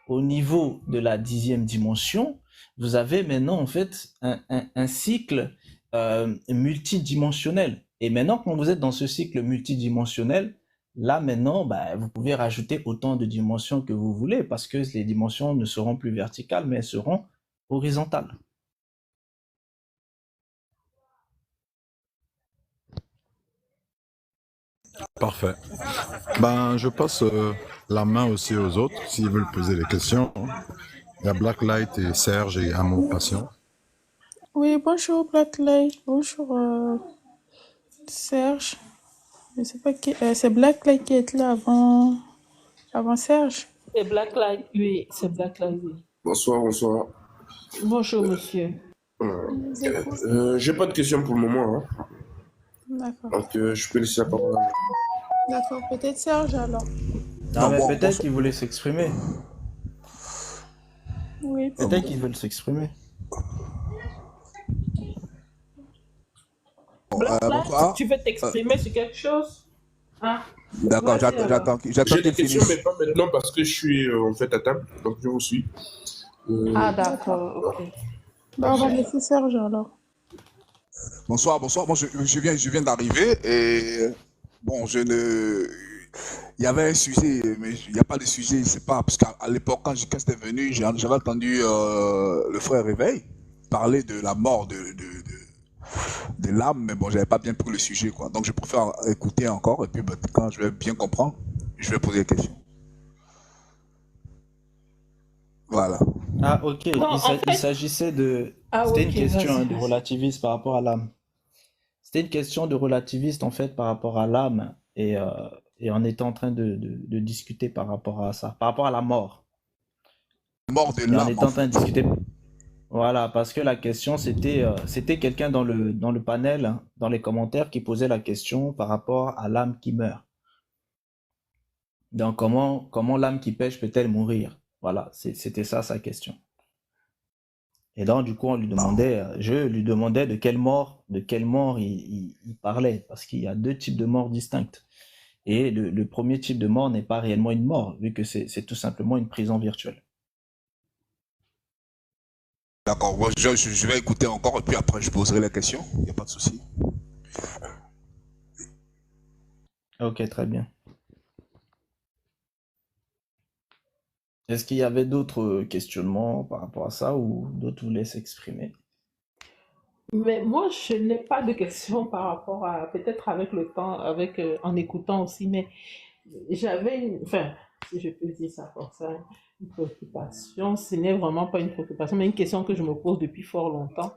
au niveau de la 10e dimension, vous avez maintenant en fait un cycle multidimensionnel. Et maintenant, quand vous êtes dans ce cycle multidimensionnel, là maintenant, vous pouvez rajouter autant de dimensions que vous voulez parce que les dimensions ne seront plus verticales, mais elles seront horizontales. Parfait. Je passe la main aussi aux autres, s'ils veulent poser des questions. Il y a Blacklight et Serge et Amour Passion. Oui, bonjour Blacklight, bonjour Serge. Je sais pas qui, c'est Blacklight qui est là avant Serge. C'est Blacklight, oui, c'est Blacklight, oui. Bonsoir, bonsoir. Bonjour, monsieur. J'ai pas de questions pour le moment, hein. D'accord. Donc je peux laisser la parole. D'accord, peut-être Serge alors. Non, mais peut-être qu'ils voulaient s'exprimer. Oui, Peut-être qu'ils veulent s'exprimer. Blacklight, tu veux t'exprimer sur quelque chose? D'accord, j'attends J'ai qu'il des questions, finisse. mais pas maintenant parce que je suis en fait à table, donc je vous suis. D'accord, ok. on va laisser Serge alors. Bonsoir. Bon, je viens d'arriver et bon, il y avait un sujet, mais il n'y a pas de sujet, je sais pas, parce qu'à l'époque, quand c'était venu, j'avais entendu le frère Réveil parler de la mort de l'âme, mais bon, j'avais pas bien pris le sujet, quoi. Donc, je préfère écouter encore, et puis quand je vais bien comprendre, je vais poser des questions. Voilà. Ah, ok. Non, Il s'agissait de... C'était une question de relativisme par rapport à l'âme. C'était une question de relativiste, en fait, par rapport à l'âme, et on était en train de discuter par rapport à ça, par rapport à la mort. Mort de Et l'âme. on était en train de discuter... Voilà, parce que la question, c'était quelqu'un dans le panel, hein, dans les commentaires, qui posait la question par rapport à l'âme qui meurt. Donc, comment l'âme qui pêche peut-elle mourir? Voilà, c'était ça sa question. Et donc, du coup, je lui demandais de quelle mort il parlait, parce qu'il y a 2 types de morts distinctes. Et le premier type de mort n'est pas réellement une mort, vu que c'est tout simplement une prison virtuelle. D'accord, je vais écouter encore et puis après je poserai la question, il n'y a pas de souci. Ok, très bien. Est-ce qu'il y avait d'autres questionnements par rapport à ça ou d'autres voulaient s'exprimer? Mais moi, je n'ai pas de questions par rapport à, peut-être avec le temps, en écoutant aussi, mais j'avais, enfin, si je peux dire ça comme ça, Une préoccupation, ce n'est vraiment pas une préoccupation, mais une question que je me pose depuis fort longtemps.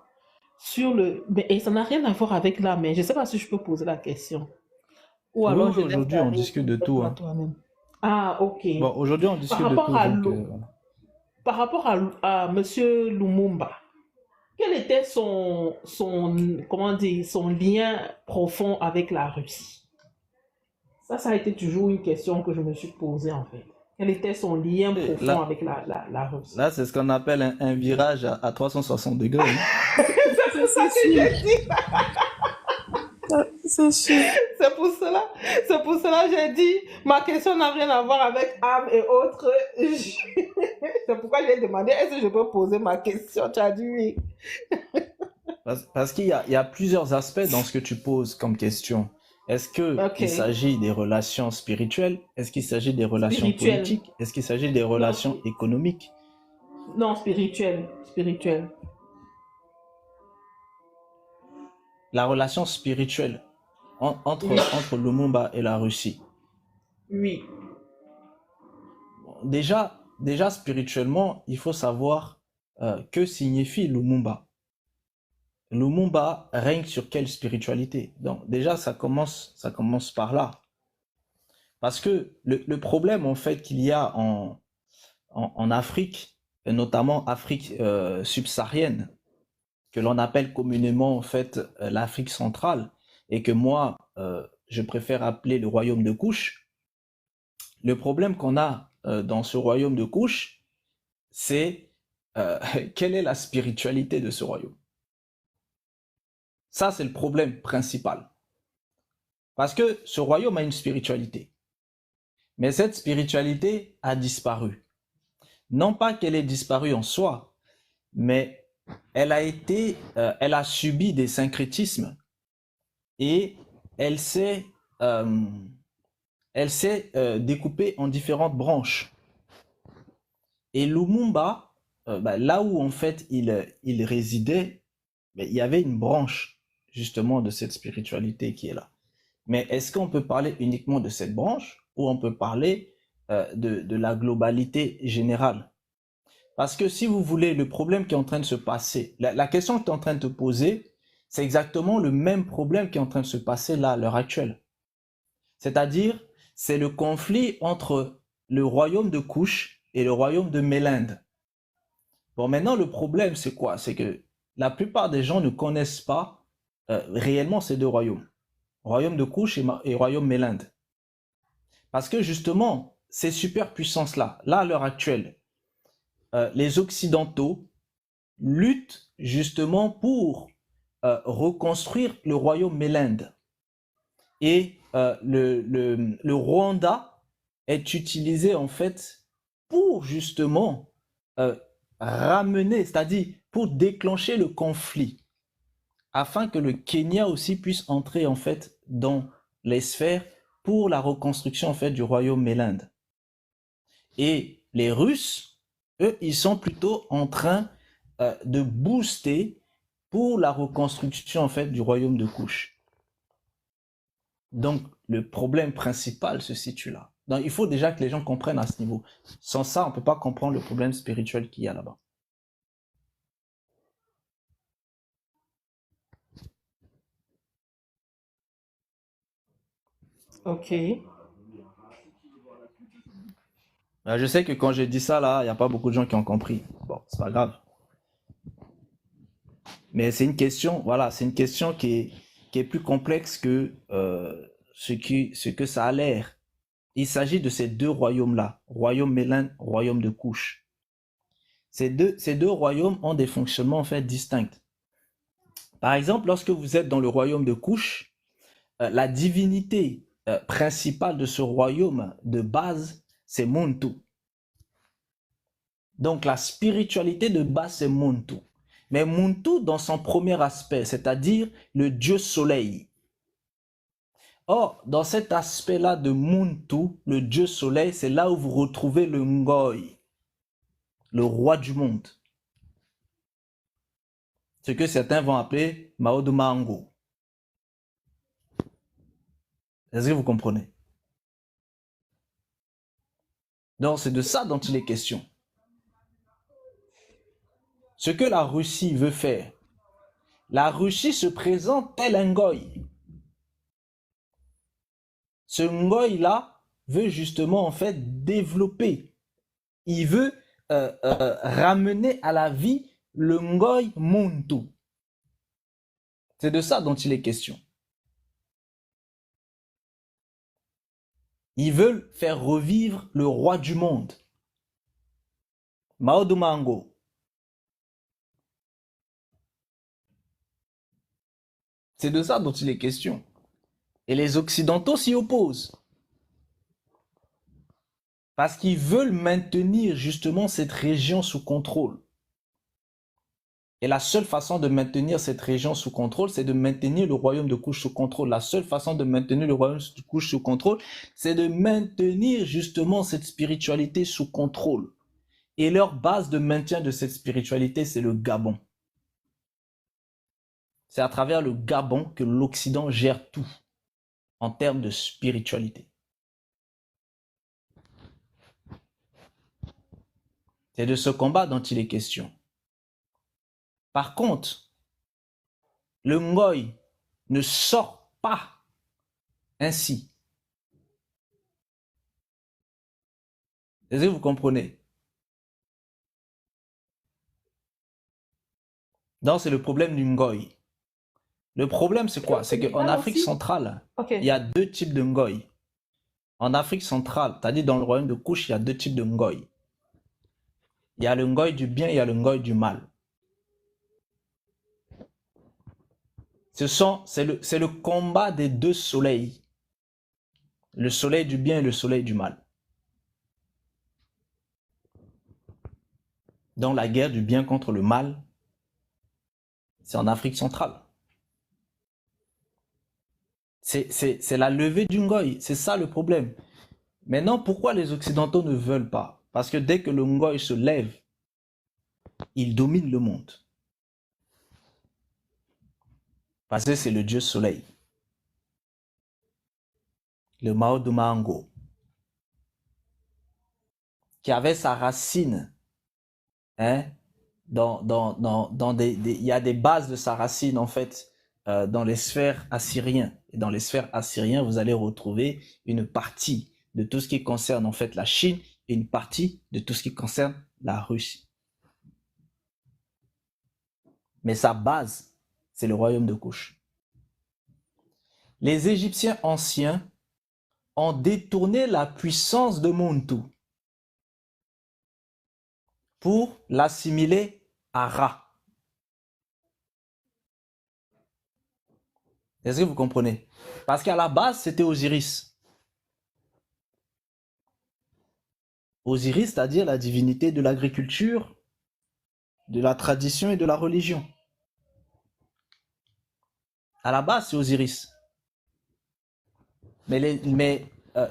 Et ça n'a rien à voir avec là, mais je ne sais pas si je peux poser la question. Ou Oui, alors oui, je laisse aujourd'hui, on aller, discute de tout, répondre à hein. toi-même. Ah, ok. Bon, aujourd'hui, on Par discute de rapport tout, à, donc voilà. par rapport à Monsieur Lumumba, quel était comment dire, son lien profond avec la Russie? Ça a été toujours une question que je me suis posée en fait. Quel était son lien Et profond là, avec la Russie? là, c'est ce qu'on appelle un virage à 360 degrés, hein. C'est Ça, pour ça c'est que sûr. j'ai dit. C'est sûr. C'est pour cela, c'est pour cela que j'ai dit, ma question n'a rien à voir avec âme et autres. C'est pourquoi j'ai demandé, est-ce que je peux poser ma question? Tu as dit oui. Parce qu'il y a plusieurs aspects dans ce que tu poses comme question. Est-ce Ok. qu'il s'agit des relations spirituelles? Est-ce qu'il s'agit des relations Spirituel. politiques? Est-ce qu'il s'agit des Non, relations économiques? non, spirituel. Spirituel. La relation spirituelle Oui. entre Lumumba et la Russie. Oui. Déjà spirituellement, il faut savoir que signifie Lumumba. Lumumba règne sur quelle spiritualité? Donc déjà, ça commence par là. Parce que le problème en fait qu'il y a en Afrique, et notamment Afrique subsaharienne, que l'on appelle communément en fait l'Afrique centrale, et que moi je préfère appeler le royaume de Couche. Le problème qu'on a dans ce royaume de Couche, c'est quelle est la spiritualité de ce royaume? Ça, c'est le problème principal. Parce que ce royaume a une spiritualité. Mais cette spiritualité a disparu. Non pas qu'elle ait disparu en soi, mais elle a subi des syncrétismes et elle s'est découpée en différentes branches. Et Lumumba, là où en fait il résidait, il y avait une branche justement de cette spiritualité qui est là. Mais est-ce qu'on peut parler uniquement de cette branche ou on peut parler de la globalité générale? Parce que si vous voulez, le problème qui est en train de se passer, la question que tu es en train de te poser, c'est exactement le même problème qui est en train de se passer là à l'heure actuelle. C'est-à-dire, c'est le conflit entre le royaume de Couche et le royaume de Mélinde. Bon, maintenant, le problème, c'est quoi? C'est que la plupart des gens ne connaissent pas réellement ces deux royaumes. Royaume de Couche et royaume Mélinde. Parce que justement, ces superpuissances-là, là à l'heure actuelle, les Occidentaux luttent justement pour reconstruire le royaume Mélinde. Et le Rwanda est utilisé en fait pour justement ramener, c'est-à-dire pour déclencher le conflit, afin que le Kenya aussi puisse entrer en fait dans les sphères pour la reconstruction en fait du royaume Mélinde. Et les Russes, eux, ils sont plutôt en train de booster pour la reconstruction en fait du royaume de Couche. Donc le problème principal se situe là. Donc il faut déjà que les gens comprennent à ce niveau. Sans ça, on ne peut pas comprendre le problème spirituel qu'il y a là-bas. Ok. Je sais que quand j'ai dit ça là, il n'y a pas beaucoup de gens qui ont compris. Bon, c'est pas grave. Mais c'est une question, voilà, c'est une question qui est plus complexe que ce que ça a l'air. Il s'agit de ces deux royaumes-là, royaume Mélinde, royaume de Couche. Ces deux royaumes ont des fonctionnements en fait distincts. Par exemple, lorsque vous êtes dans le royaume de Couche, la divinité principale de ce royaume de base, c'est Muntu. Donc la spiritualité de base, c'est Muntu. Mais Muntu dans son premier aspect, c'est-à-dire le dieu soleil. Or, dans cet aspect-là de Muntu, le dieu soleil, c'est là où vous retrouvez le Ngoï, le roi du monde. Ce que certains vont appeler Maodo-Mango. Est-ce que vous comprenez? Donc, c'est de ça dont il est question. Ce que la Russie veut faire, la Russie se présente tel un goy. Ce goy-là veut justement en fait développer. Il veut ramener à la vie le ngoy Muntu. C'est de ça dont il est question. Ils veulent faire revivre le roi du monde. Mao Mango. C'est de ça dont il est question. Et les Occidentaux s'y opposent. Parce qu'ils veulent maintenir justement cette région sous contrôle. Et la seule façon de maintenir cette région sous contrôle, c'est de maintenir le royaume de Kush sous contrôle. La seule façon de maintenir le royaume de Kush sous contrôle, c'est de maintenir justement cette spiritualité sous contrôle. Et leur base de maintien de cette spiritualité, c'est le Gabon. C'est à travers le Gabon que l'Occident gère tout en termes de spiritualité. C'est de ce combat dont il est question. Par contre, le Ngoy ne sort pas ainsi. Est-ce que vous comprenez? Donc, c'est le problème du Ngoy. Le problème, c'est quoi? C'est qu'en Afrique centrale, il y a deux types de Ngoy. En Afrique centrale, c'est-à-dire dans le royaume de Kush, il y a deux types de Ngoy. Il y a le Ngoy du bien et il y a le Ngoy du mal. C'est le combat des deux soleils. Le soleil du bien et le soleil du mal. Dans la guerre du bien contre le mal, c'est en Afrique centrale. C'est la levée du Ngoy, c'est ça le problème. Maintenant, pourquoi les Occidentaux ne veulent pas? Parce que dès que le Ngoy se lève, il domine le monde. Parce que c'est le dieu soleil. Le Mao Mango, qui avait sa racine, il y a des bases de sa racine en fait dans les sphères assyriennes. Et dans les sphères assyriennes, vous allez retrouver une partie de tout ce qui concerne en fait la Chine et une partie de tout ce qui concerne la Russie. Mais sa base, c'est le royaume de Kush. Les Égyptiens anciens ont détourné la puissance de Muntu pour l'assimiler à Ra. Est-ce que vous comprenez? Parce qu'à la base, c'était Osiris. Osiris, c'est-à-dire la divinité de l'agriculture, de la tradition et de la religion. À la base, c'est Osiris. Mais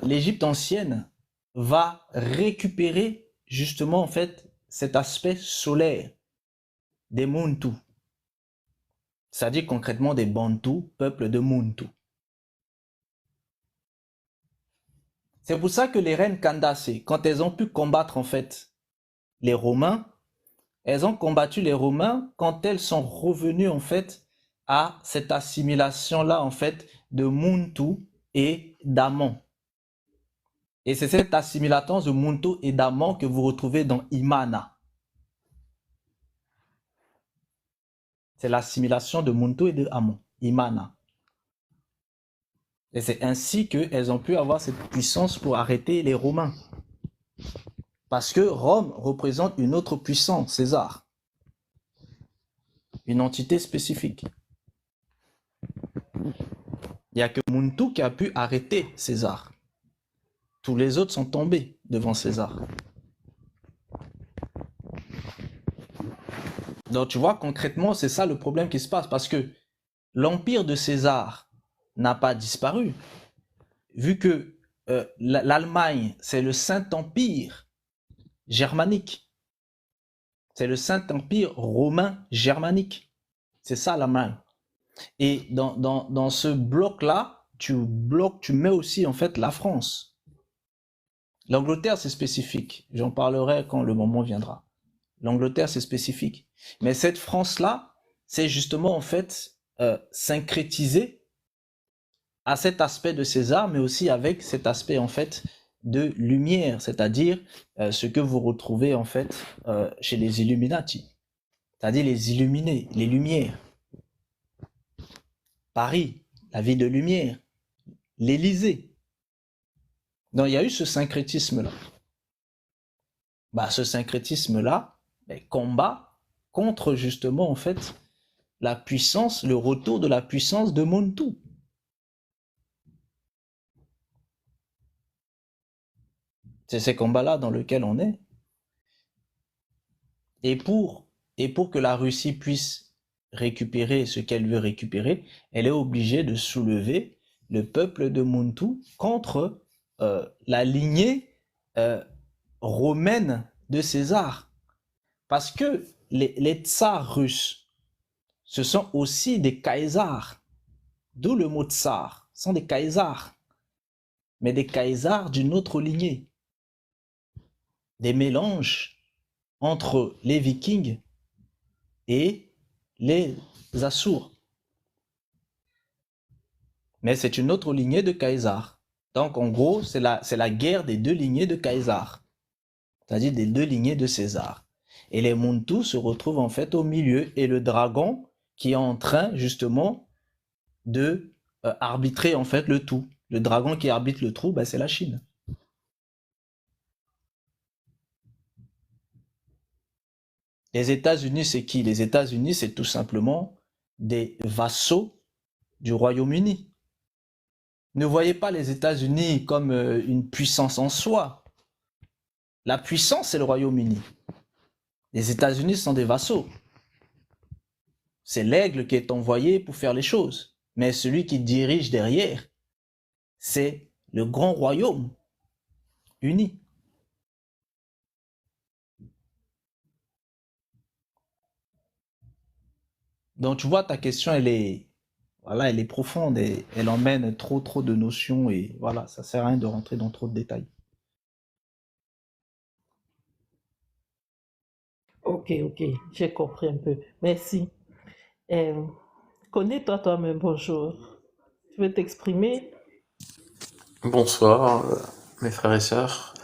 l'Égypte ancienne va récupérer justement en fait cet aspect solaire des Muntu. C'est-à-dire concrètement des Bantous, peuple de Muntu. C'est pour ça que les reines Candace, quand elles ont pu combattre en fait les Romains, elles ont combattu les Romains quand elles sont revenues en fait à cette assimilation-là en fait de Muntu et d'Amon. Et c'est cette assimilation de Muntu et d'Amon que vous retrouvez dans Imana. C'est l'assimilation de Muntu et de Amon, Imana. Et c'est ainsi qu'elles ont pu avoir cette puissance pour arrêter les Romains. Parce que Rome représente une autre puissance, César. Une entité spécifique. Il n'y a que Muntu qui a pu arrêter César. Tous les autres sont tombés devant César. Donc tu vois, concrètement, c'est ça le problème qui se passe. Parce que l'empire de César n'a pas disparu. Vu que l'Allemagne, c'est le Saint-Empire germanique. C'est le Saint-Empire romain germanique. C'est ça l'Allemagne. Et dans ce bloc-là, tu mets aussi en fait la France. L'Angleterre, c'est spécifique. J'en parlerai quand le moment viendra. L'Angleterre, c'est spécifique. Mais cette France-là, c'est justement en fait syncrétisé à cet aspect de César, mais aussi avec cet aspect en fait de lumière, c'est-à-dire ce que vous retrouvez en fait chez les Illuminati, c'est-à-dire les illuminés, les lumières. Paris, la ville de lumière, l'Élysée. Donc il y a eu ce syncrétisme-là. Ce syncrétisme-là combat contre justement en fait la puissance, le retour de la puissance de Montou. C'est ces combats-là dans lesquels on est. Et pour que la Russie puisse récupérer ce qu'elle veut récupérer, elle est obligée de soulever le peuple de Montou contre la lignée romaine de César. Parce que les tsars russes, ce sont aussi des Caesars. D'où le mot tsar. Ce sont des Caesars. Mais des Caesars d'une autre lignée. Des mélanges entre les Vikings et les Assours. Mais c'est une autre lignée de Caesar. Donc en gros, c'est la guerre des deux lignées de Caesar. C'est-à-dire des deux lignées de César. Et les Montou se retrouvent en fait au milieu. Et le dragon qui est en train justement de arbitrer en fait le tout. Le dragon qui arbitre le tout, c'est la Chine. Les États-Unis, c'est qui? Les États-Unis, c'est tout simplement des vassaux du Royaume-Uni. Ne voyez pas les États-Unis comme une puissance en soi. La puissance, c'est le Royaume-Uni. Les États-Unis sont des vassaux. C'est l'aigle qui est envoyé pour faire les choses. Mais celui qui dirige derrière, c'est le grand royaume uni. Donc tu vois, ta question, elle est profonde et elle emmène trop de notions et voilà, ça sert à rien de rentrer dans trop de détails. Ok, j'ai compris un peu. Merci. Connais-toi toi-même, bonjour. Tu veux t'exprimer? Bonsoir, mes frères et sœurs.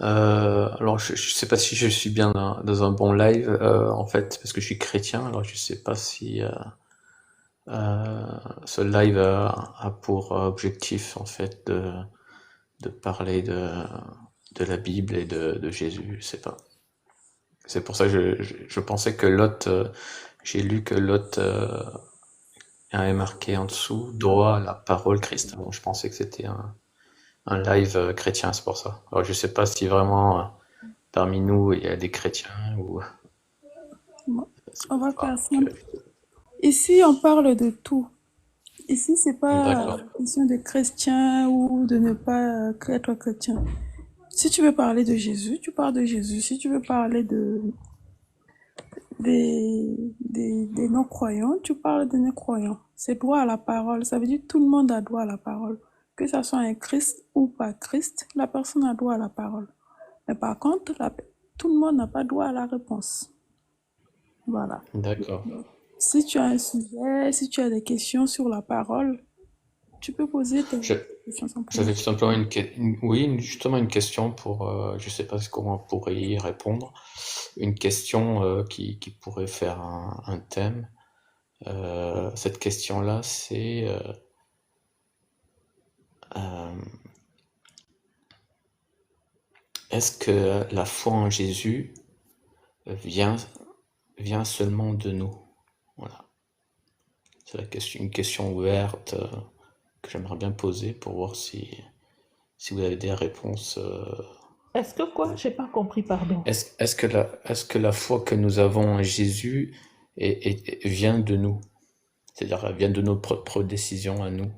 Alors, je sais pas si je suis bien dans un bon live, en fait, parce que je suis chrétien. Alors, je sais pas si ce live a pour objectif, en fait, de parler de la Bible et de Jésus. Je sais pas. C'est pour ça que je pensais que Lot, j'ai lu que Lot avait marqué en dessous droit à la parole Christ. Bon, je pensais que c'était un live chrétien, c'est pour ça. Alors je sais pas si vraiment parmi nous il y a des chrétiens ou. Bon, on va faire simple. Ici, on parle de tout. Ici, c'est pas question de chrétien ou de ne pas être chrétien. Si tu veux parler de Jésus, tu parles de Jésus. Si tu veux parler des non-croyants, tu parles des non-croyants. C'est droit à la parole. Ça veut dire que tout le monde a droit à la parole. Que ça soit un Christ ou pas Christ, la personne a droit à la parole. Mais par contre, tout le monde n'a pas droit à la réponse. Voilà. D'accord. Si tu as un sujet, si tu as des questions sur la parole, tu peux poser tes questions sans J'avais problème. tout simplement justement une question pour, je sais pas comment on pourrait y répondre, une question qui pourrait faire un thème. Cette question-là, c'est est-ce que la foi en Jésus vient seulement de nous? Voilà. C'est une question ouverte que j'aimerais bien poser pour voir si vous avez des réponses. Est-ce que quoi? J'ai pas compris, pardon. Est-ce que la foi que nous avons en Jésus vient de nous? C'est-à-dire, elle vient de nos propres décisions à nous,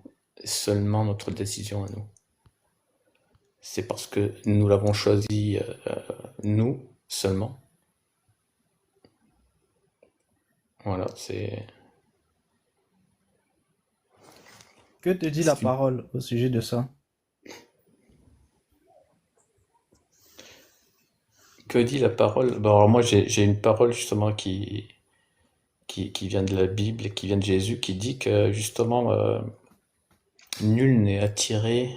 seulement notre décision à nous. C'est parce que nous l'avons choisi, nous, seulement. Voilà, c'est... Que te dit la parole au sujet de ça? que dit la parole? Bon, alors moi, j'ai une parole justement qui vient de la Bible et qui vient de Jésus, qui dit que justement, nul n'est attiré.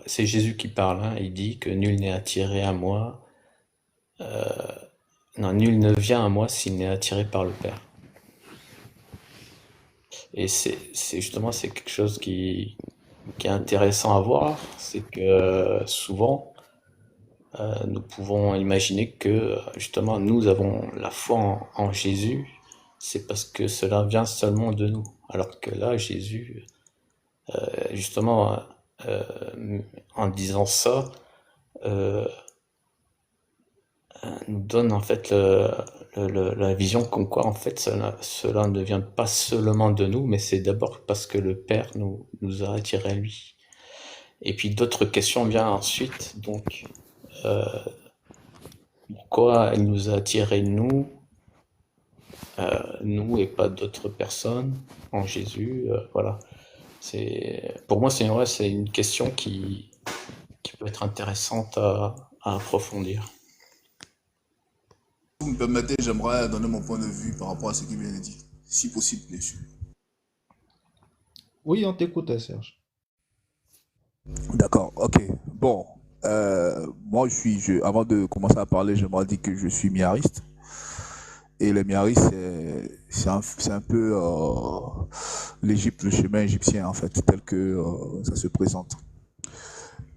C'est Jésus qui parle, hein, il dit que nul n'est attiré à moi. Non, nul ne vient à moi s'il n'est attiré par le Père. Et c'est justement, c'est quelque chose qui est intéressant à voir, c'est que souvent, nous pouvons imaginer que justement nous avons la foi en Jésus, c'est parce que cela vient seulement de nous. Alors que là, Jésus, justement, en disant ça, euh, nous donne en fait la vision comme quoi en fait cela ne vient pas seulement de nous, mais c'est d'abord parce que le Père nous a attirés à lui. Et puis d'autres questions viennent ensuite, donc pourquoi elle nous a attirés nous et pas d'autres personnes en Jésus, voilà. Pour moi c'est une question qui peut être intéressante à approfondir. Si vous me permettez, j'aimerais donner mon point de vue par rapport à ce qui vient de dire, si possible, bien sûr. Oui, on t'écoute, Serge. D'accord, ok. Bon, moi, avant de commencer à parler, j'aimerais dire que je suis miariste. Et le miarisme, c'est un peu l'Égypte, le chemin égyptien, en fait, tel que ça se présente.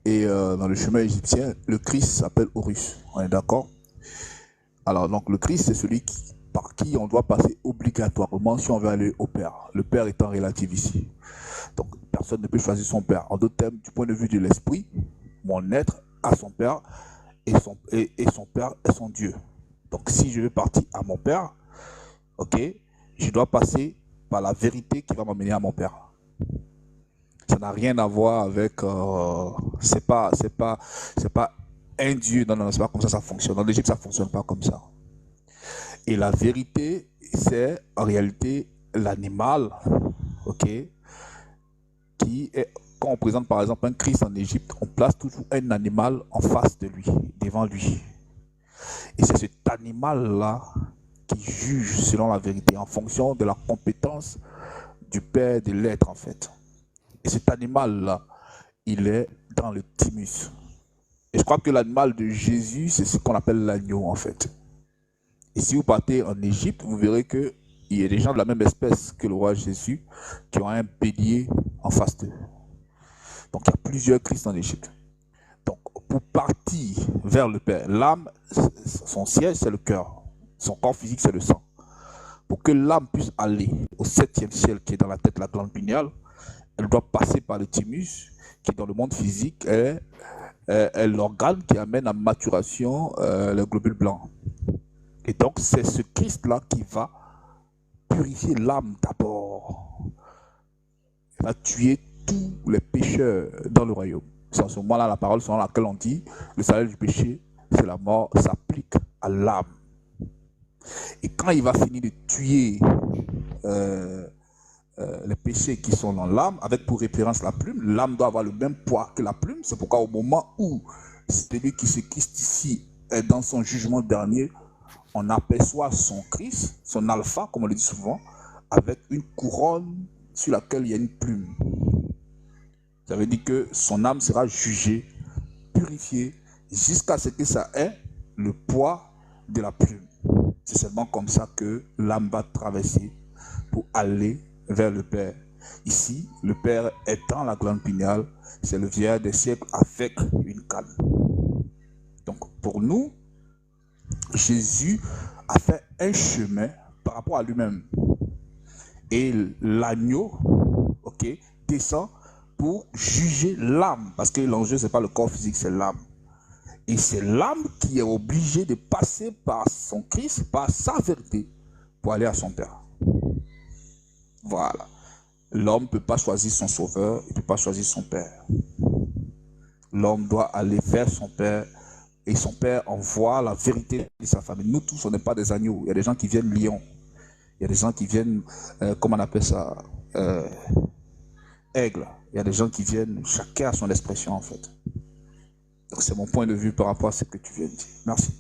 Et dans le chemin égyptien, le Christ s'appelle Horus, on est d'accord? Alors, donc, le Christ, c'est celui par qui on doit passer obligatoirement si on veut aller au Père. Le Père étant relatif ici. Donc, personne ne peut choisir son Père. En d'autres termes, du point de vue de l'esprit, mon être a son Père et son Père est son Dieu. Donc, si je veux partir à mon Père, ok, je dois passer par la vérité qui va m'amener à mon Père. Ça n'a rien à voir avec... c'est pas un Dieu. Non, non, c'est pas comme ça fonctionne. Dans l'Égypte, ça ne fonctionne pas comme ça. Et la vérité, c'est en réalité l'animal, ok, qui est... Quand on présente par exemple un Christ en Égypte, on place toujours un animal en face de lui, devant lui. Et c'est cet animal-là qui juge selon la vérité, en fonction de la compétence du Père de l'être, en fait. Et cet animal-là, il est dans le thymus. Et je crois que l'animal de Jésus, c'est ce qu'on appelle l'agneau, en fait. Et si vous partez en Égypte, vous verrez qu'il y a des gens de la même espèce que le roi Jésus qui ont un bélier en face d'eux. Donc il y a plusieurs Christ en Égypte. Donc pour partir vers le Père, l'âme, son siège c'est le cœur, son corps physique c'est le sang. Pour que l'âme puisse aller au 7e ciel qui est dans la tête, la glande pinéale, elle doit passer par le thymus qui dans le monde physique est l'organe qui amène à maturation le globule blanc. Et donc c'est ce Christ-là qui va purifier l'âme d'abord. Il va tuer tous les pécheurs dans le royaume. C'est en ce moment-là la parole selon laquelle on dit le salaire du péché, c'est la mort, s'applique à l'âme. Et quand il va finir de tuer les péchés qui sont dans l'âme, avec pour référence la plume, l'âme doit avoir le même poids que la plume. C'est pourquoi au moment où celui qui se Christ ici est dans son jugement dernier, on aperçoit son Christ, son alpha, comme on le dit souvent, avec une couronne sur laquelle il y a une plume. Ça veut dire que son âme sera jugée, purifiée, jusqu'à ce que ça ait le poids de la plume. C'est seulement comme ça que l'âme va traverser pour aller vers le Père. Ici, le Père est dans la glande pinéale, c'est le vieillard des siècles avec une canne. Donc pour nous, Jésus a fait un chemin par rapport à lui-même. Et l'agneau, ok, descend pour juger l'âme. Parce que l'enjeu, ce n'est pas le corps physique, c'est l'âme. Et c'est l'âme qui est obligée de passer par son Christ, par sa vérité, pour aller à son Père. Voilà. L'homme ne peut pas choisir son sauveur, il ne peut pas choisir son Père. L'homme doit aller vers son Père. Et son Père envoie la vérité de sa famille. Nous tous, on n'est pas des agneaux. Il y a des gens qui viennent lions. Il y a des gens qui viennent, comment on appelle ça, aigle. Il y a des gens qui viennent, chacun a son expression en fait. Donc c'est mon point de vue par rapport à ce que tu viens de dire. Merci.